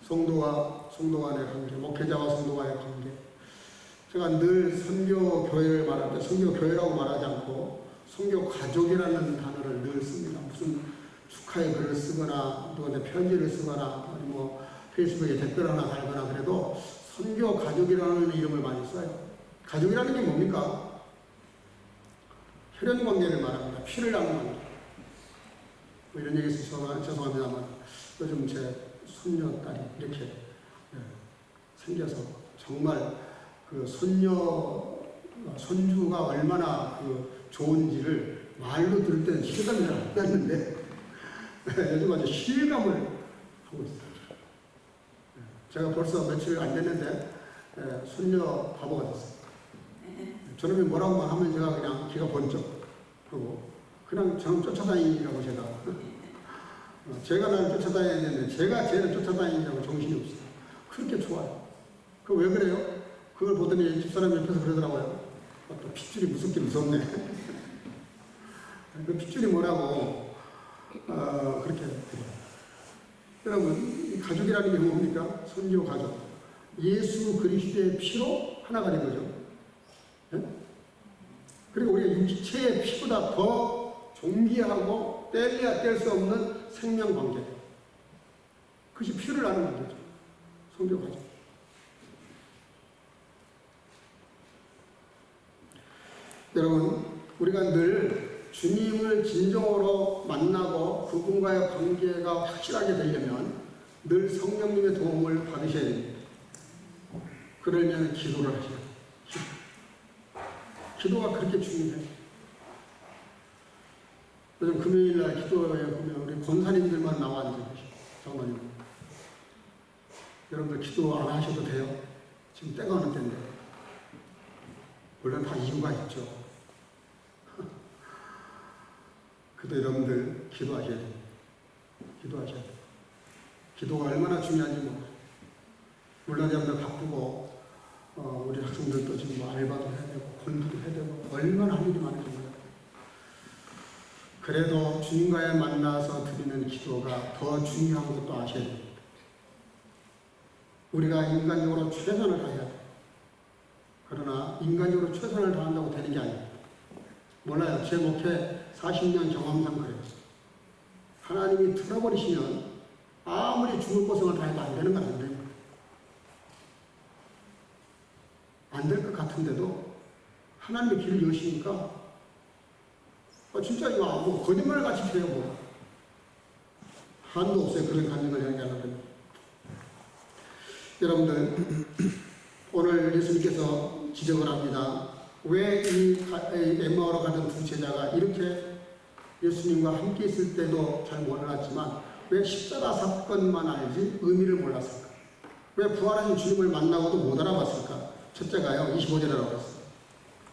성도와 성도 간의 관계, 목회자와 성도 간의 관계. 제가 늘 선교교회를 말할 때 선교교회라고 말하지 않고 선교가족이라는 단어를 늘 씁니다. 무슨 축하의 글을 쓰거나 누구한테 편지를 쓰거나 뭐 페이스북에 댓글 하나 달거나 그래도 선교가족이라는 이름을 많이 써요. 가족이라는 게 뭡니까? 혈연 관계를 말합니다. 피를 나눈 관계. 뭐 이런 얘기 있어서 죄송합니다만 요즘 제 손녀딸이 이렇게 생겨서 정말 그 손주가 얼마나 그 좋은지를 말로 들을 때는 실감이 잘 안 났는데 요즘 아주 실감을 하고 있어요. 제가 벌써 며칠 안 됐는데 손녀 바보가 됐어요. 저놈이 뭐라고만 하면 제가 그냥 귀가 번쩍 하고 그냥 저는 쫓아다니라고 제가 나를 쫓아다니는데 제가 쟤를 쫓아다니냐고 정신이 없어요. 그렇게 좋아요. 그 왜 그래요? 그걸 보더니 집사람이 옆에서 그러더라고요. 또 핏줄이 무섭게 무섭네. 그 핏줄이 뭐라고 그렇게 그래요. 여러분, 가족이라는 게 뭡니까? 선교 가족. 예수 그리스도의 피로 하나가 된 거죠. 네? 그리고 우리가 육체의 피보다 더 존귀하고 뗄래야 뗄 수 없는 생명관계. 그것이 피를 나는 관계죠. 선교 가족. 여러분, 우리가 늘 주님을 진정으로 만나고 그분과의 관계가 확실하게 되려면 늘 성령님의 도움을 받으셔야 됩니다. 그러면 기도를 하셔야 돼요. 기도가 그렇게 중요해요. 요즘 금요일날 기도에 보면 우리 권사님들만 나와 앉아 계시죠. 장로님. 여러분들 기도 안 하셔도 돼요. 지금 때가 어느 때인데. 물론 다 이유가 있죠. 그래도 여러분들 기도하셔야 돼요. 기도하셔야 돼요. 기도가 얼마나 중요한지 몰라요. 물론 여러분들 바쁘고 우리 학생들도 지금 뭐 알바도 해야 되고 공부도 해야 되고 얼마나 할 일이 많은지 몰라요. 그래도 주님과의 만나서 드리는 기도가 더 중요한 것도 아셔야 됩니다. 우리가 인간적으로 최선을 다해야 돼요. 그러나 인간적으로 최선을 다한다고 되는 게 아닙니다. 몰라요. 제 목회 40년 경험상 그래요. 하나님이 틀어버리시면 아무리 죽을 고생을 다 해도 안 되는 건 안 돼요. 안 될 것 같은데도 하나님의 길을 여시니까 진짜 이거 뭐 거짓말같이 돼요. 뭐 한도 없어요. 그런 간증을 향하는. 여러분들 오늘 예수님께서 지적을 합니다. 왜 이 엠마오로 가던 두 제자가 이렇게 예수님과 함께 있을 때도 잘 몰랐지만 왜 십자가 사건만 알지 의미를 몰랐을까? 왜 부활하신 주님을 만나고도 못 알아봤을까? 첫째가요, 25절이라고 했어요.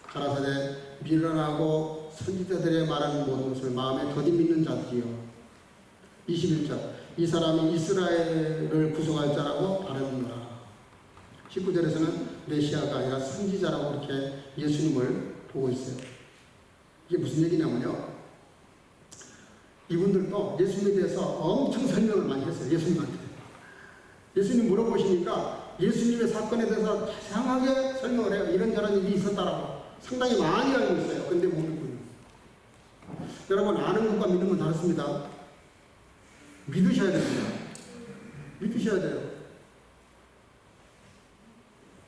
가라사대 미련하고 선지자들의 말하는 모든 것을 마음에 더디 믿는 자들이요. 21절 이 사람이 이스라엘을 구속할 자라고 바라는구나. 19절에서는 메시아가 아니라 선지자라고 이렇게 예수님을 보고 있어요. 이게 무슨 얘기냐면요. 이분들도 예수님에 대해서 엄청 설명을 많이 했어요. 예수님한테. 예수님 물어보시니까 예수님의 사건에 대해서 다양하게 설명을 해요. 이런저런 일이 있었다라고. 상당히 많이 알고 있어요. 근데 모르군요. 여러분, 아는 것과 믿는 건 다릅니다. 믿으셔야 됩니다. 믿으셔야 돼요.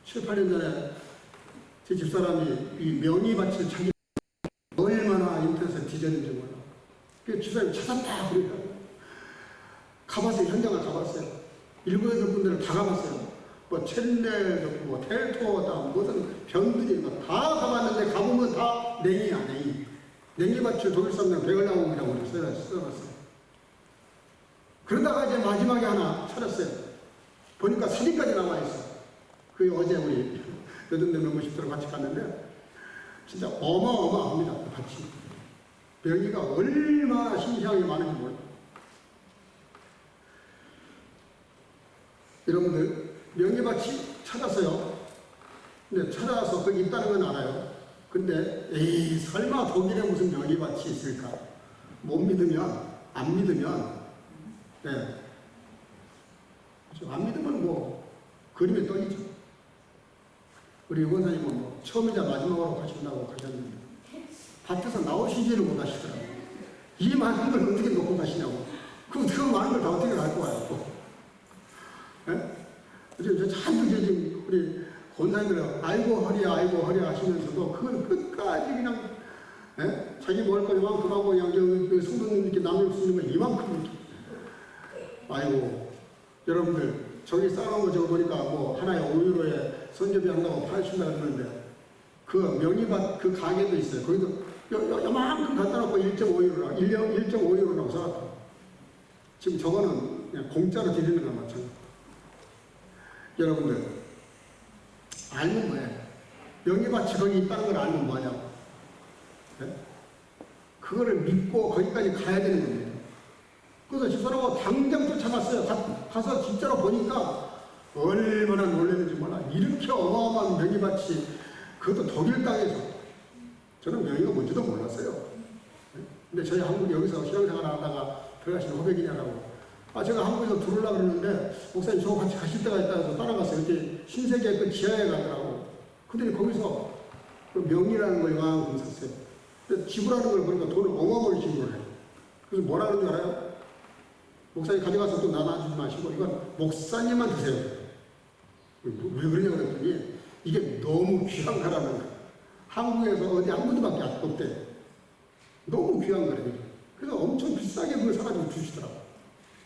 7, 8년 전에 제 집사람이 이 명의밭을 찾기 얼마나 인터넷에 뒤졌는지 몰라. 그 집사람이 찾았다 그러니까 가봤어요. 현장을 가봤어요. 일곱 여덟 분들을 다 가봤어요. 뭐 첼넬, 뭐 텔토다 무슨 병들이 다 가봤는데 가보면 다 냉이야. 냉이밭을 독일 사람들은 백을나무이라고 써놨어요. 그러다가 이제 마지막에 하나 찾았어요. 보니까 사진까지 나와있어. 그 어제 우리 여덟 멤버십들하고 같이 갔는데 진짜 어마어마합니다. 밭이. 명의가 얼마나 신기하게 많은지 몰라요. 여러분들 명예밭이 찾았어요. 근데 찾아서 거기 있다는 건 알아요. 근데 에이 설마 독일에 무슨 명예밭이 있을까? 못 믿으면 안 믿으면 네. 안 믿으면 뭐 그림에 떠있죠. 우리 원사님은 뭐 처음이자 마지막으로 가신다고 가셨는데 밭에서 나오시지를 못하시더라고요. 이 많은 걸 어떻게 놓고 가시냐고. 그럼 그 많은 걸 다 어떻게 갖고 와요? 예? 지금 지금 우리 권사님들 아이고 허리야 하시면서도 그걸 끝까지 그냥 예? 자기 먹을 거 이만큼 하고 그냥 성도님께 남겨주시는 거 이만큼 이렇게. 아이고 여러분들 저기 쌓아놓은 거 저거 보니까 뭐 하나에 5유로에 선접이 한다고 팔신다 그러는데 그 명의밭 그 가게도 있어요. 거기도 요만큼 갖다 놓고 1.5유로라고 1.5유로라고 써놨다. 지금 저거는 그냥 공짜로 드리는 거나 마찬가지. 여러분들 알면 뭐예요? 명예밭이 거기 있다는 걸 알면 뭐냐고. 네? 그거를 믿고 거기까지 가야 되는 겁니다. 그래서 집사람하고 당장 쫓아갔어요. 가서 진짜로 보니까 얼마나 놀랐는지 몰라. 이렇게 어마어마한 명예밭이 그것도 독일 땅에서 저는 명예가 뭔지도 몰랐어요. 네? 근데 저희 한국 여기서 신앙생활 하다가 들어가시는 호백이냐라고 제가 한국에서 들어오려고 그러는데 목사님 저거 같이 가실 때가 있다 해서 따라갔어요. 그때 신세계 그 지하에 가더라고. 근데 거기서 그 명이라는 걸 이만큼 샀어요. 근데 지불하는 걸 보니까 돈을 어마어마하게 지불을 해요. 그래서 뭐라 그러는 줄 알아요? 목사님 가져가서 또 나눠주지 마시고 이건 목사님만 드세요. 왜 그러냐고 그랬더니 이게 너무 귀한 거라는 거예요. 한국에서 어디 한 군데밖에 없대. 너무 귀한 거래요. 그래서 엄청 비싸게 그걸 사가지고 주시더라고요.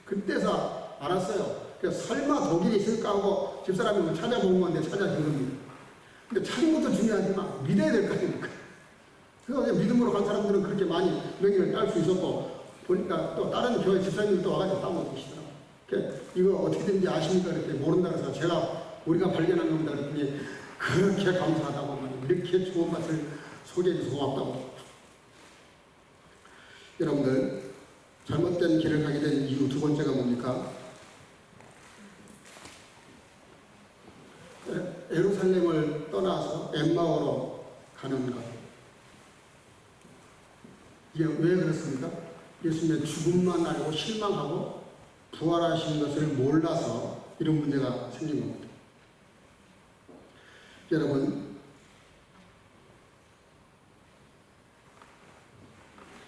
그때서 알았어요. 그래서 설마 독일이 있을까 하고 집사람이 뭐 찾아본 건데 찾아준 겁니다. 근데 찾은 것도 중요하지만 믿어야 될 거 아닙니까? 그래서 믿음으로 간 사람들은 그렇게 많이 명예를 딸 수 있었고 보니까 또 다른 교회 집사님들도 와가지고 따먹고 계시더라고요. 이거 어떻게든지 아십니까? 그랬더니 모른다 그래서 우리가 발견한 겁니다. 그랬더니 그렇게 감사하다고 이렇게 좋은 맛을 소개해줘서 고맙다고. 여러분들 잘못된 길을 가게 된 이유 두 번째가 뭡니까? 예루살렘을 떠나서 엠마오로 가는 것. 이게 왜 그렇습니까? 예수님의 죽음만 알고 실망하고 부활하신 것을 몰라서 이런 문제가 생긴 겁니다. 여러분,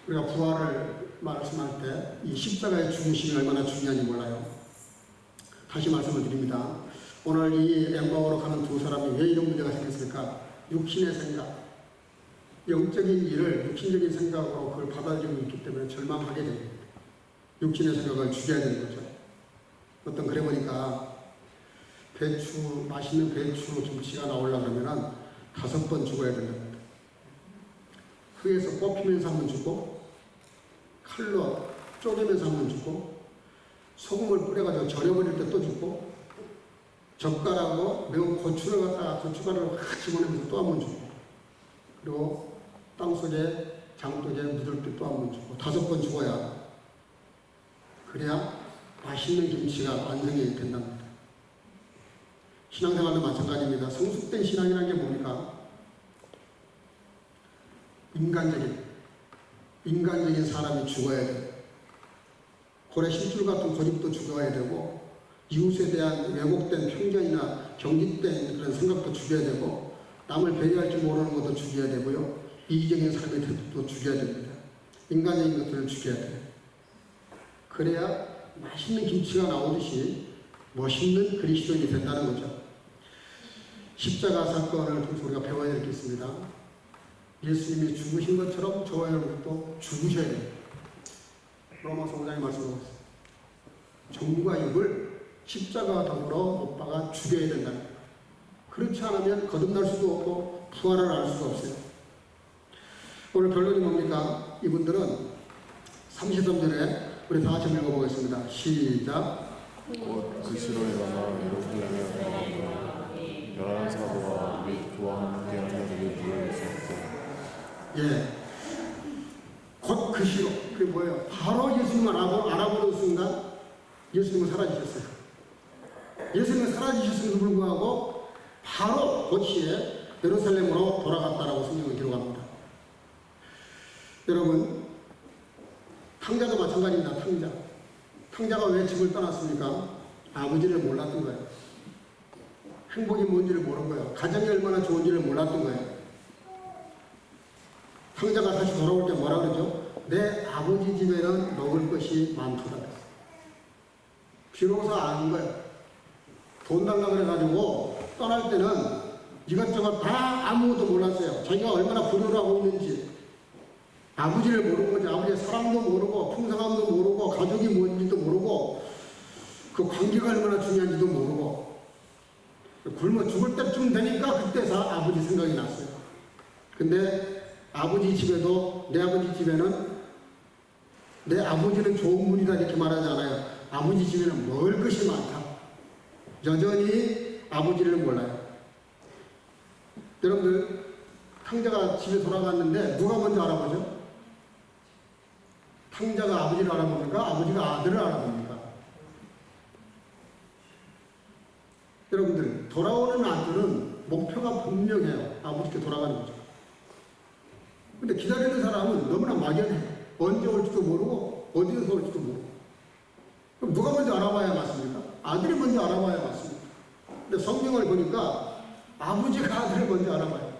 우리가 부활을 말씀할 때 이 십자가의 죽으심이 얼마나 중요한지 몰라요. 다시 말씀을 드립니다. 오늘 이 엠마오로 가는 두 사람이 왜 이런 문제가 생겼을까? 육신의 생각, 영적인 일을 육신적인 생각으로 그걸 받아들이고 있기 때문에 절망하게 됩니다. 육신의 생각을 죽여야 되는 거죠. 어떤 그래 보니까 배추, 맛있는 배추 김치가 나오려고 그러면 5번 죽어야 된답니다. 흙에서 뽑히면서 한번 죽고, 칼로 쪼개면서 한번 죽고, 소금을 뿌려가지고 절여버릴 때 또 죽고, 젓가락으로 매운 고추를 갖다가 고춧가루를 확 집어내면서 또 한번 죽고, 그리고 땅속에 장독에 묻을 때 또 한번 죽고, 5번 죽어야 그래야 맛있는 김치가 완성이 된답니다. 신앙생활도 마찬가지입니다. 성숙된 신앙이라는 게 뭡니까? 인간적인 사람이 죽어야 돼요. 고래 심줄 같은 고집도 죽어야 되고, 이웃에 대한 왜곡된 편견이나 경직된 그런 생각도 죽여야 되고, 남을 배려할 줄 모르는 것도 죽여야 되고요. 이기적인 삶의 태도도 죽여야 됩니다. 인간적인 것들을 죽여야 돼요. 그래야 맛있는 김치가 나오듯이 멋있는 그리스도인이 된다는 거죠. 십자가 사건을 통해서 우리가 배워야 될 게 있습니다. 예수님이 죽으신 것처럼 저와 여러분도 죽으셔야 돼요. 로마서 5장의 말씀으로 정과 육을 십자가와 더불어 못 박아 죽여야 된다는 거예요. 그렇지 않으면 거듭날 수도 없고 부활을 알 수가 없어요. 오늘 결론이 뭡니까? 이분들은 33절에 우리 다 같이 읽어보겠습니다. 시작. 곧 그 시로 일어나 예루살렘에 들어갔고 11사도와 및 그와 함께 한 자들이 모여 있었고. 예. 곧 그 시로. 그게 뭐예요? 바로 예수님을 알아보는 순간 예수님은 사라지셨어요. 예수님은 사라지셨음에도 불구하고 바로 그 시에 예루살렘으로 돌아갔다라고 성경은 기록합니다. 여러분, 탕자도 마찬가지입니다. 탕자가 왜 집을 떠났습니까? 아버지를 몰랐던 거예요. 행복이 뭔지를 모른 거예요. 가정이 얼마나 좋은지를 몰랐던 거예요. 탕자가 다시 돌아올 때 뭐라 그러죠? 내 아버지 집에는 먹을 것이 많도다. 비로소 아는 거예요. 돈 달라고 그래가지고 떠날 때는 이것저것 다 아무것도 몰랐어요. 자기가 얼마나 불효를 하고 있는지. 아버지를 모르는 거지. 아버지의 사랑도 모르고 풍성함도 모르고 가족이 뭔지도 모르고 그 관계가 얼마나 중요한지도 모르고 굶어 죽을 때쯤 되니까 그때 아버지 생각이 났어요. 근데 아버지 집에도 내 아버지 집에는 내 아버지는 좋은 분이다 이렇게 말하지 않아요. 아버지 집에는 먹을 것이 많다. 여전히 아버지를 몰라요. 여러분들 탕자가 집에 돌아갔는데 누가 먼저 알아보죠? 탕자가 아버지를 알아봅니까? 아버지가 아들을 알아봅니까? 여러분들 돌아오는 아들은 목표가 분명해요. 아버지께 돌아가는 거죠. 근데 기다리는 사람은 너무나 막연해요. 언제 올지도 모르고 어디에서 올지도 모르고. 그럼 누가 먼저 알아봐야 맞습니까? 아들이 먼저 알아봐야 맞습니다. 근데 성경을 보니까 아버지가 아들을 먼저 알아봐요.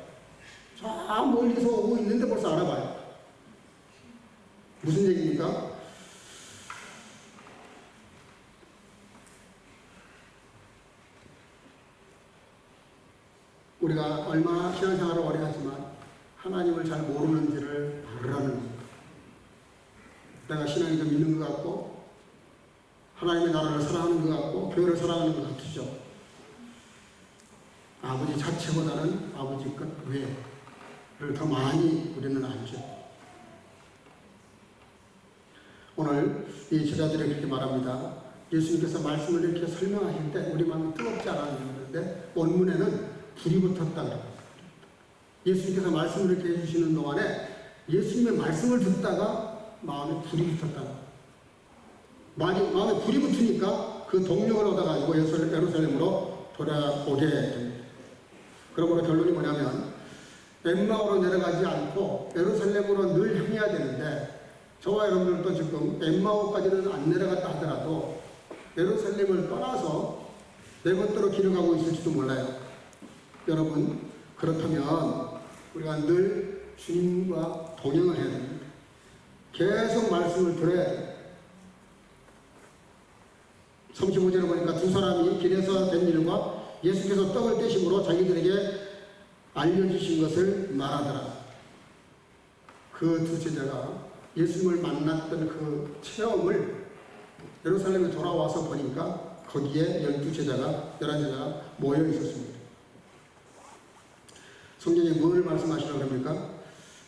저 멀리서 오고 있는데 벌써 알아봐요. 무슨 얘기입니까? 우리가 얼마나 신앙생활을 오래 하지만 하나님을 잘 모르는지를 알으라는 겁니다. 내가 신앙이 좀 있는 것 같고 하나님의 나라를 사랑하는 것 같고 교회를 사랑하는 것 같으죠. 아버지 자체보다는 아버지 것 외를 더 많이 우리는 알죠. 오늘 이 제자들이 그렇게 말합니다. 예수님께서 말씀을 이렇게 설명하실 때 우리 마음이 뜨겁지 않았는데 원문에는 불이 붙었다 그래요. 예수님께서 말씀을 이렇게 해주시는 동안에 예수님의 말씀을 듣다가 마음에 불이 붙었다. 마음에 불이 붙으니까 그 동력을 얻어가지고 예루살렘으로 돌아오게 됩니다. 그러므로 결론이 뭐냐면 엠마오로 내려가지 않고 예루살렘으로 늘 향해야 되는데 저와 여러분들도 지금 엠마오까지는 안 내려갔다 하더라도 예루살렘을 떠나서 내 것대로 길을 가고 있을지도 몰라요. 여러분, 그렇다면 우리가 늘 주님과 동행을 해야 됩니다. 계속 말씀을 들어야 돼요. 35절에 보니까 두 사람이 길에서 된 일과 예수께서 떡을 떼심으로 자기들에게 알려주신 것을 말하더라. 그 두 제자가 예수님을 만났던 그 체험을 예루살렘에 돌아와서 보니까 거기에 11제자가 모여 있었습니다. 성경이 뭘 말씀하시라고 합니까?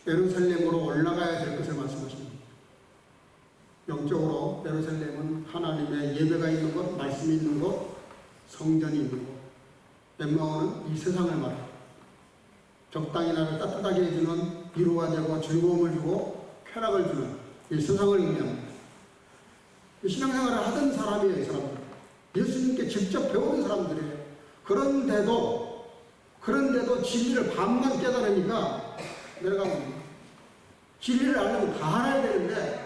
예루살렘으로 올라가야 될 것을 말씀하십니다. 영적으로 예루살렘은 하나님의 예배가 있는 곳, 말씀이 있는 곳, 성전이 있는 곳. 엠마오는 이 세상을 말합니다. 적당히 나를 따뜻하게 해주는 위로가 되고 즐거움을 주고 쾌락을 주는 이 세상을 의미합니다. 신앙생활을 하던 사람이에요, 이 사람들. 예수님께 직접 배우는 사람들이에요. 그런데도 진리를 반만 깨달으니까 내려가고 진리를 알려면 다 알아야 되는데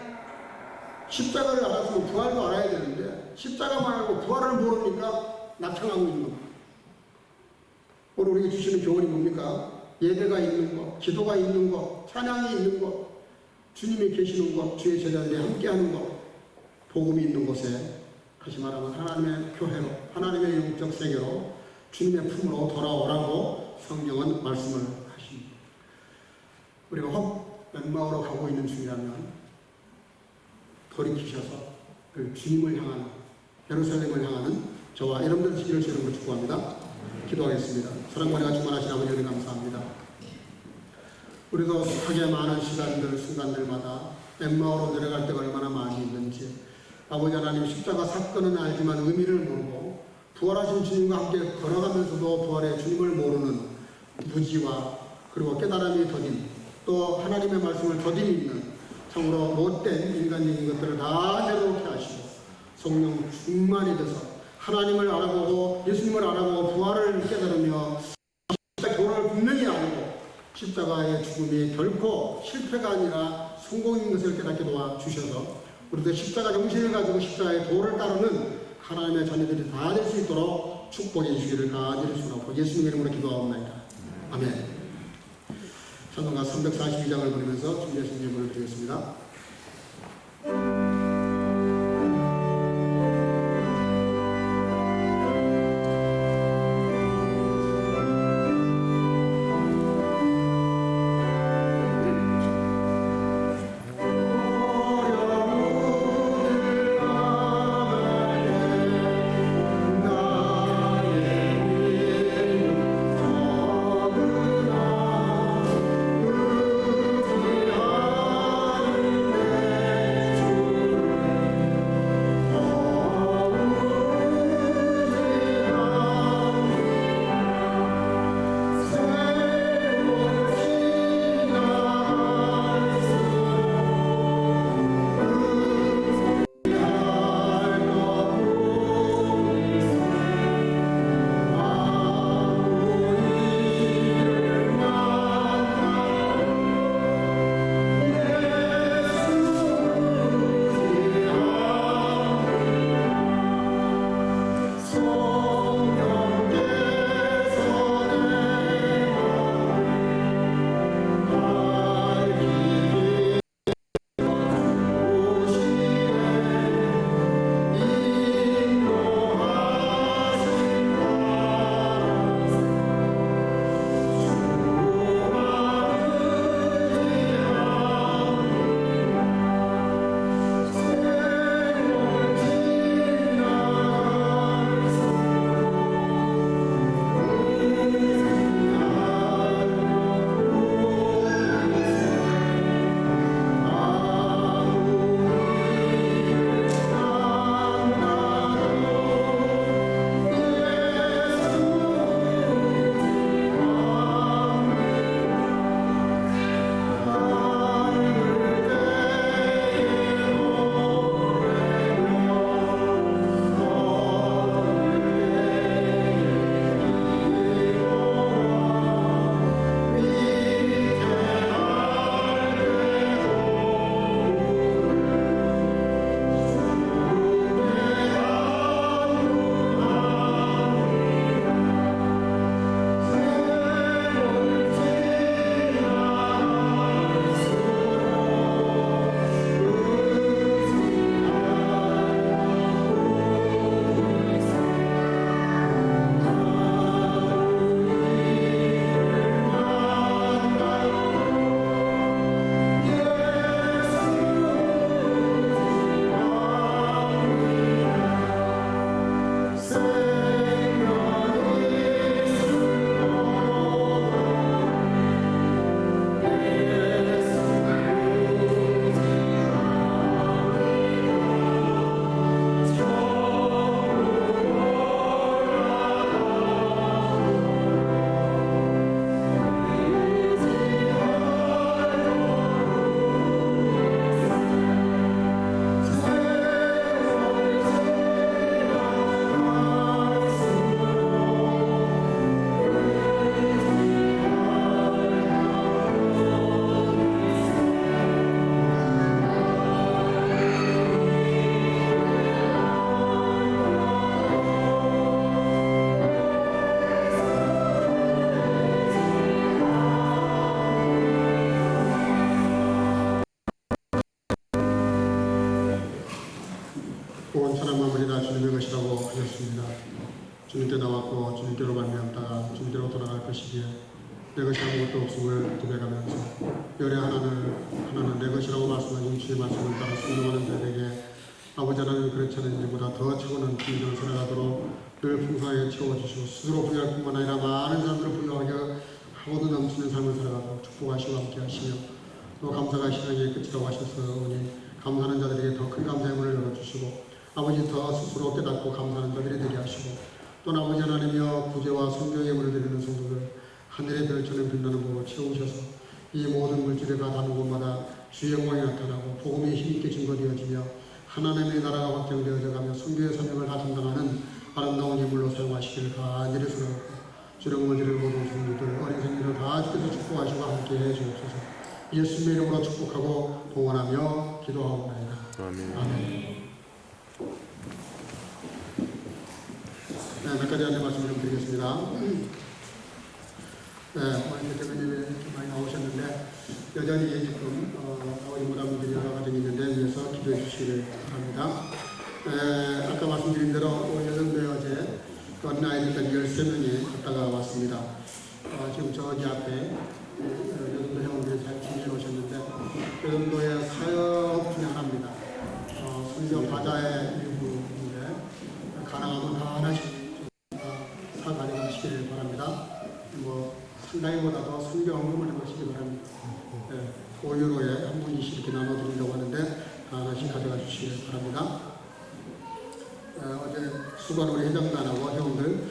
십자가를 알았으면 부활도 알아야 되는데 십자가만 알고 부활을 모르니까 낙창하고 있는 겁니다. 오늘 우리에게 주시는 교훈이 뭡니까? 예배가 있는 것, 기도가 있는 것, 찬양이 있는 것, 주님이 계시는 것, 주의 제자들이 함께하는 것, 복음이 있는 곳에 다시 말하면 하나님의 교회로, 하나님의 영적 세계로 주님의 품으로 돌아오라고 성경은 말씀을 하십니다. 우리가 혹 엠마오로 가고 있는 중이라면 돌이키셔서 그 주님을 향하는, 예루살렘을 향하는 저와 여러분들 되시기를 주님으로 축복합니다. 기도하겠습니다. 사랑과 은혜가 충만하신 아버지 은혜 감사합니다. 우리도 하게 많은 시간들, 순간들마다 엠마오로 내려갈 때가 얼마나 많이 있는지 아버지 하나님 십자가 사건은 알지만 의미를 모르고 부활하신 주님과 함께 걸어가면서도 부활의 주님을 모르는 무지와 그리고 깨달음이 더딘 또 하나님의 말씀을 더딘 있는 참으로 못된 인간적인 것들을 다 내려놓게 하시고 성령 충만이 돼서 하나님을 알아보고 예수님을 알아보고 부활을 깨달으며 십자가를 분명히 알고 십자가의 죽음이 결코 실패가 아니라 성공인 것을 깨닫게 도와주셔서 우리도 십자가 정신을 가지고 십자가의 도를 따르는 하나님의 자녀들이 다 될 수 있도록 축복해 주시기를 간절히 소원하고 예수님의 이름으로 기도하옵나이다. 아멘. 찬송가 342장을 부르면서 준비하신 예물을 드리겠습니다. 주 온전한 마무리 다 주님의 것이라고 하셨습니다. 주님께 나왔고 주님께로 말미암다가 주님께로 돌아갈 것이기에 내 것이 아무것도 없음을 고백하면서 열의 하나는 내 것이라고 말씀하신 주의 말씀을 따라 순종하는 자들에게 아버지 하나님 그렇지 않은 일보다 더 최고는 비전을 살아가도록 늘 풍성하게 채워주시고 스스로 부여할 뿐만 아니라 많은 사람들을 부여하게 하고도 넘치는 삶을 살아가도록 축복하시고 함께 하시며 또 감사가 신앙의 끝이라고 하셔서 오니 감사하는 자들에게 더 큰 감사의 문을 열어주시고 아버지 더 스스로 깨닫고 감사하는 자들이 되게 하시고 또 아버지 하나님이여 구제와 성경의 예물을 드리는 성도들 하늘의 별처럼 빛나는 법으로 채우셔서 이 모든 물질을 다 다는 곳마다 주의 영광이 나타나고 복음이 힘있게 증거되어지며 하나님의 나라가 확장되어져가며 성교의 사명을 다 감당하는 아름다운 예물로 사용하시기를 간절히 소원하고 주령을 드리는 모든 성도들 어린 생일을 다 주께서 축복하시고 함께 해주옵소서. 예수님의 이름으로 축복하고 동원하며 기도하옵나이다. 아멘. 네, 몇 가지 안내 말씀을 좀 드리겠습니다. 네, 오늘 대표님이 좀 많이 나오셨는데 여전히 지금 아버지 무당분들이 여러 가지 있는데 위해서 기도해 주시기를 바랍니다. 아까 말씀드린 대로 여전도에 어제 어린아이들까지 13명이 갔다가 왔습니다. 지금 저기 앞에 여전도 회원들이 잘 준비해 오셨는데 여전도의 사역 중에 하나입니다. 선교 과자의 일부인데 가능하면 다 하나씩 사가져가시기를 바랍니다. 상당히보다도 선교 헌금을 해보시기 바랍니다. 네, 5유로에 한 분씩 이렇게 나눠드린다고 하는데 하나씩 가져가 주시기 바랍니다. 어제 수고한 우리 회장단하고 회원들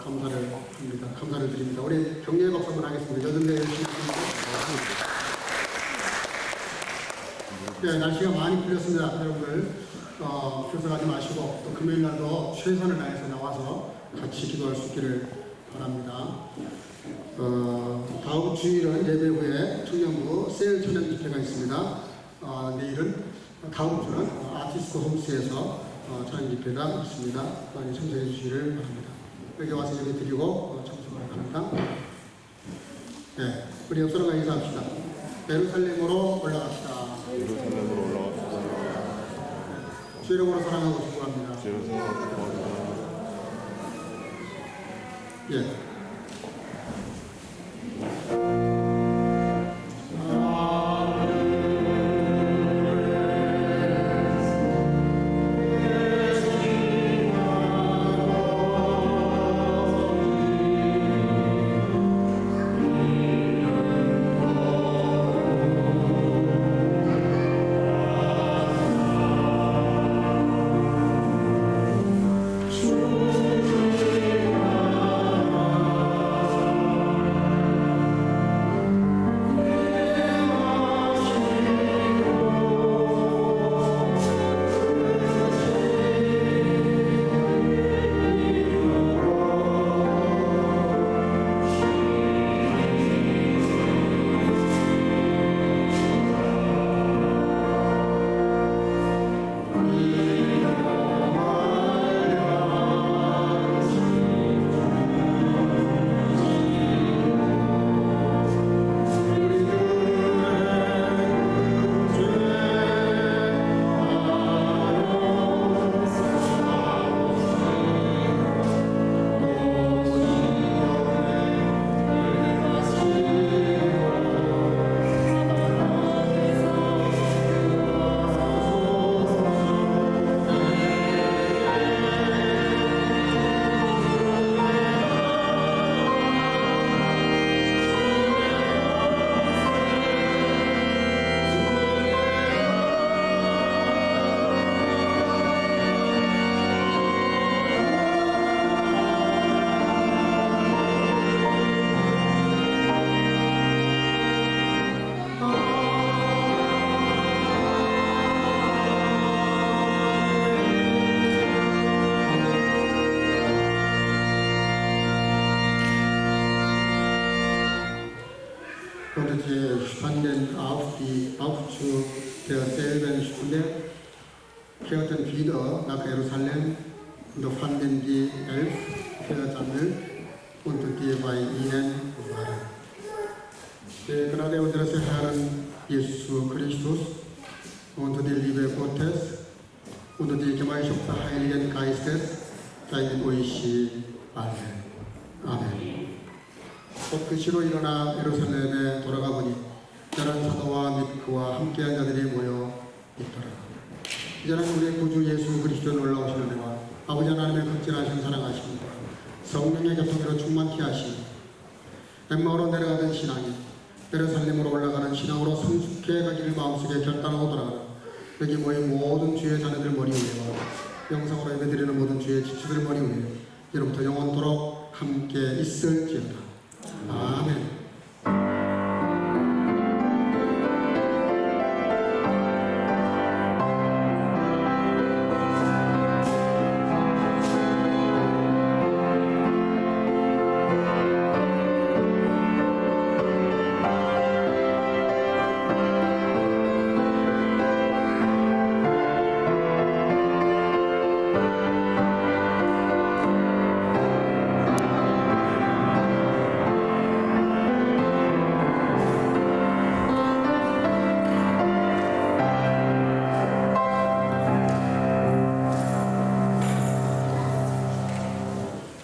감사를 합니다. 감사를 드립니다. 우리 격려의 박수 한번 하겠습니다. 여든대 열심히 하십니다. 네, 날씨가 많이 풀렸습니다. 여러분들 출석하지 마시고 또 금요일날도 최선을 다해서 나와서 같이 기도할 수 있기를 바랍니다. 다음 주일은 예배 후에 청년부 세일 천연 집회가 있습니다. 내일은 다음 주는 아티스트 홈스에서 천연 집회가 있습니다. 많이 참석해 주시기를 바랍니다. 여기 와서 예배 드리고 참석을 바랍니다. 네, 우리 옆 사람과 인사합시다. 예루살렘으로 올라갑시다. 예루살렘으로 올라갑시다. 주 이름으로 사랑하고 축복합니다. 주 이름으로 축복합니다. 예. Und standen auf die Aufzug derselben Stunde, kehrten wieder nach Jerusalem und fanden die 11 versammelt und die bei ihnen waren. Der gerade unseres Herrn Jesus Christus und die Liebe Gottes und die Gemeinschaft der Heiligen Geistes sei mit euch allen. 아멘. 곧 그 시로 일어나 예루살렘에 돌아가 보니 다른 사도와 및 그와 함께한 자들이 모여 있더라. 이제는 우리 구주 예수 그리스도 놀라우신 은혜와 아버지 하나님의 극진하신 사랑하심과 성령의 교통으로 충만케 하시니 엠마오로 내려가던 신앙이 예루살렘으로 올라가는 신앙으로 성숙해 가기를 마음속에 결단하고 돌아가는 여기 모인 모든 주의 자녀들 머리 위에와 영상으로 예배드리는 모든 주의 지체들 머리 위에 이로부터 영원토록 함께 있을지어다. 아멘.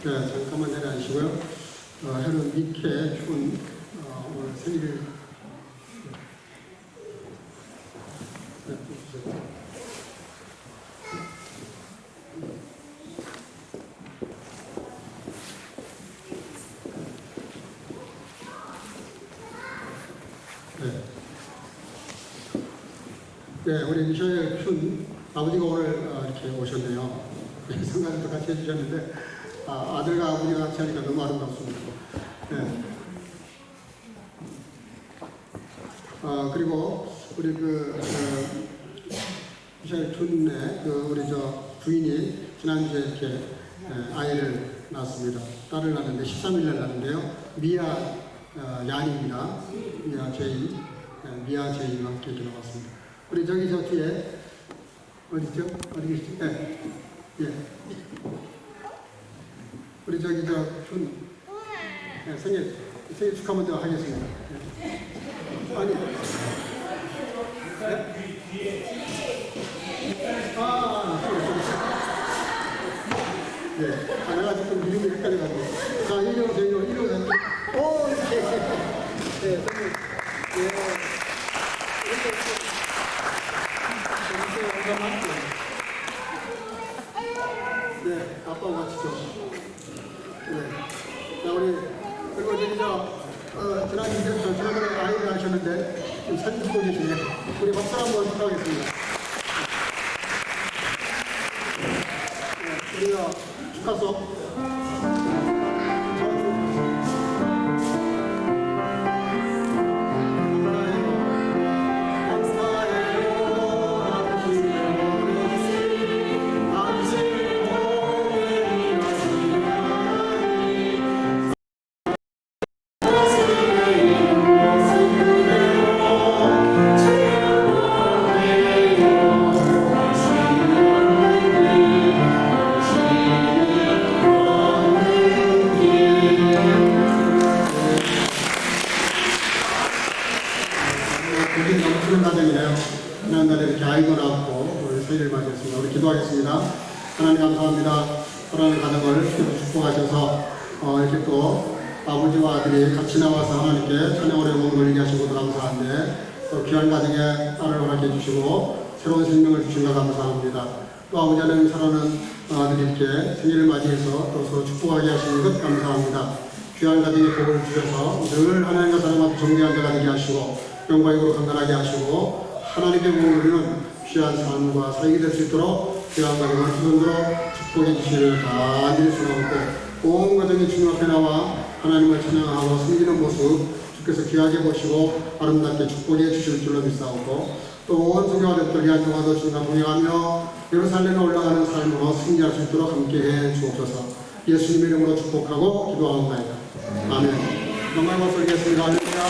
네, 잠깐만 내려앉으시고요. 해는 미케 춘 오늘 생일 네, 우리 미샤엘 춘 아버지가 오늘 이렇게 오셨네요. 성가님도 같이 해주셨는데 아들과 아버지가 같이 하니까 너무 아름답습니다. 네. 그리고 우리 미샤엘 춘의 우리 부인이 지난주에 이렇게 아이를 낳았습니다. 딸을 낳았는데 13일날 낳았는데요. 미아 얀입니다. 미아 제이, 미아 제이와 함께 이렇게 나왔습니다. 우리 저 뒤에 어디죠? 어디 계시죠? 네. 예. 우리 춘 네, 생일 축하 먼저 하겠습니다. 네. 아니. 네? 네. 내가 지금 이름이 헷갈려가지고. 자, 이리로 오세요. 오, 네. 네, 선생님. 네, 아빠와 같이 좀. 네. 자, 우리, 그리고 지난번에 아이를 하셨는데, 지금 사진 찍고 계시네요. 우리 박수 한번 부탁하겠습니다. 네, 우리가 축하송. 넘치는 가정이네요. 지난달에 이렇게 아이도 낳고 우리 생일을 맞이했습니다. 우리 기도하겠습니다. 하나님 감사합니다. 사랑하는 가정을 축복하셔서 이렇게 또 아버지와 아들이 같이 나와서 하나님께 찬양으로 영광 돌리게 하시고도 감사한데 또 귀한 가정에 딸을 허락해 주시고 새로운 생명을 주신 것 감사합니다. 또 아버지 하나님 사랑하는 아들이 이렇게 생일을 맞이해서 또 서로 축복하게 하시는 것 감사합니다. 귀한 가정에 복을 주셔서 늘 하나님과 사람한테 정리한 자가 되게 하시고 영광으로 건강하게 하시고 하나님의 공을 누리는 귀한 삶과 살게 될 수 있도록 귀한 가정을 주선으로 축복해 주시기를 간절히 소원하고 온 가정이 주님 앞에 나와 하나님을 찬양하고 섬기는 모습 주께서 귀하게 보시고 아름답게 축복해 주실 줄로 믿사오고 또 온 성교가족들 위한 영화도 주님과 동행하며 예루살렘에 올라가는 삶으로 승리할 수 있도록 함께해 주옵소서. 예수님의 이름으로 축복하고 기도하옵나이다. 아멘. 영광과 소리겠습니다. 할렐루야.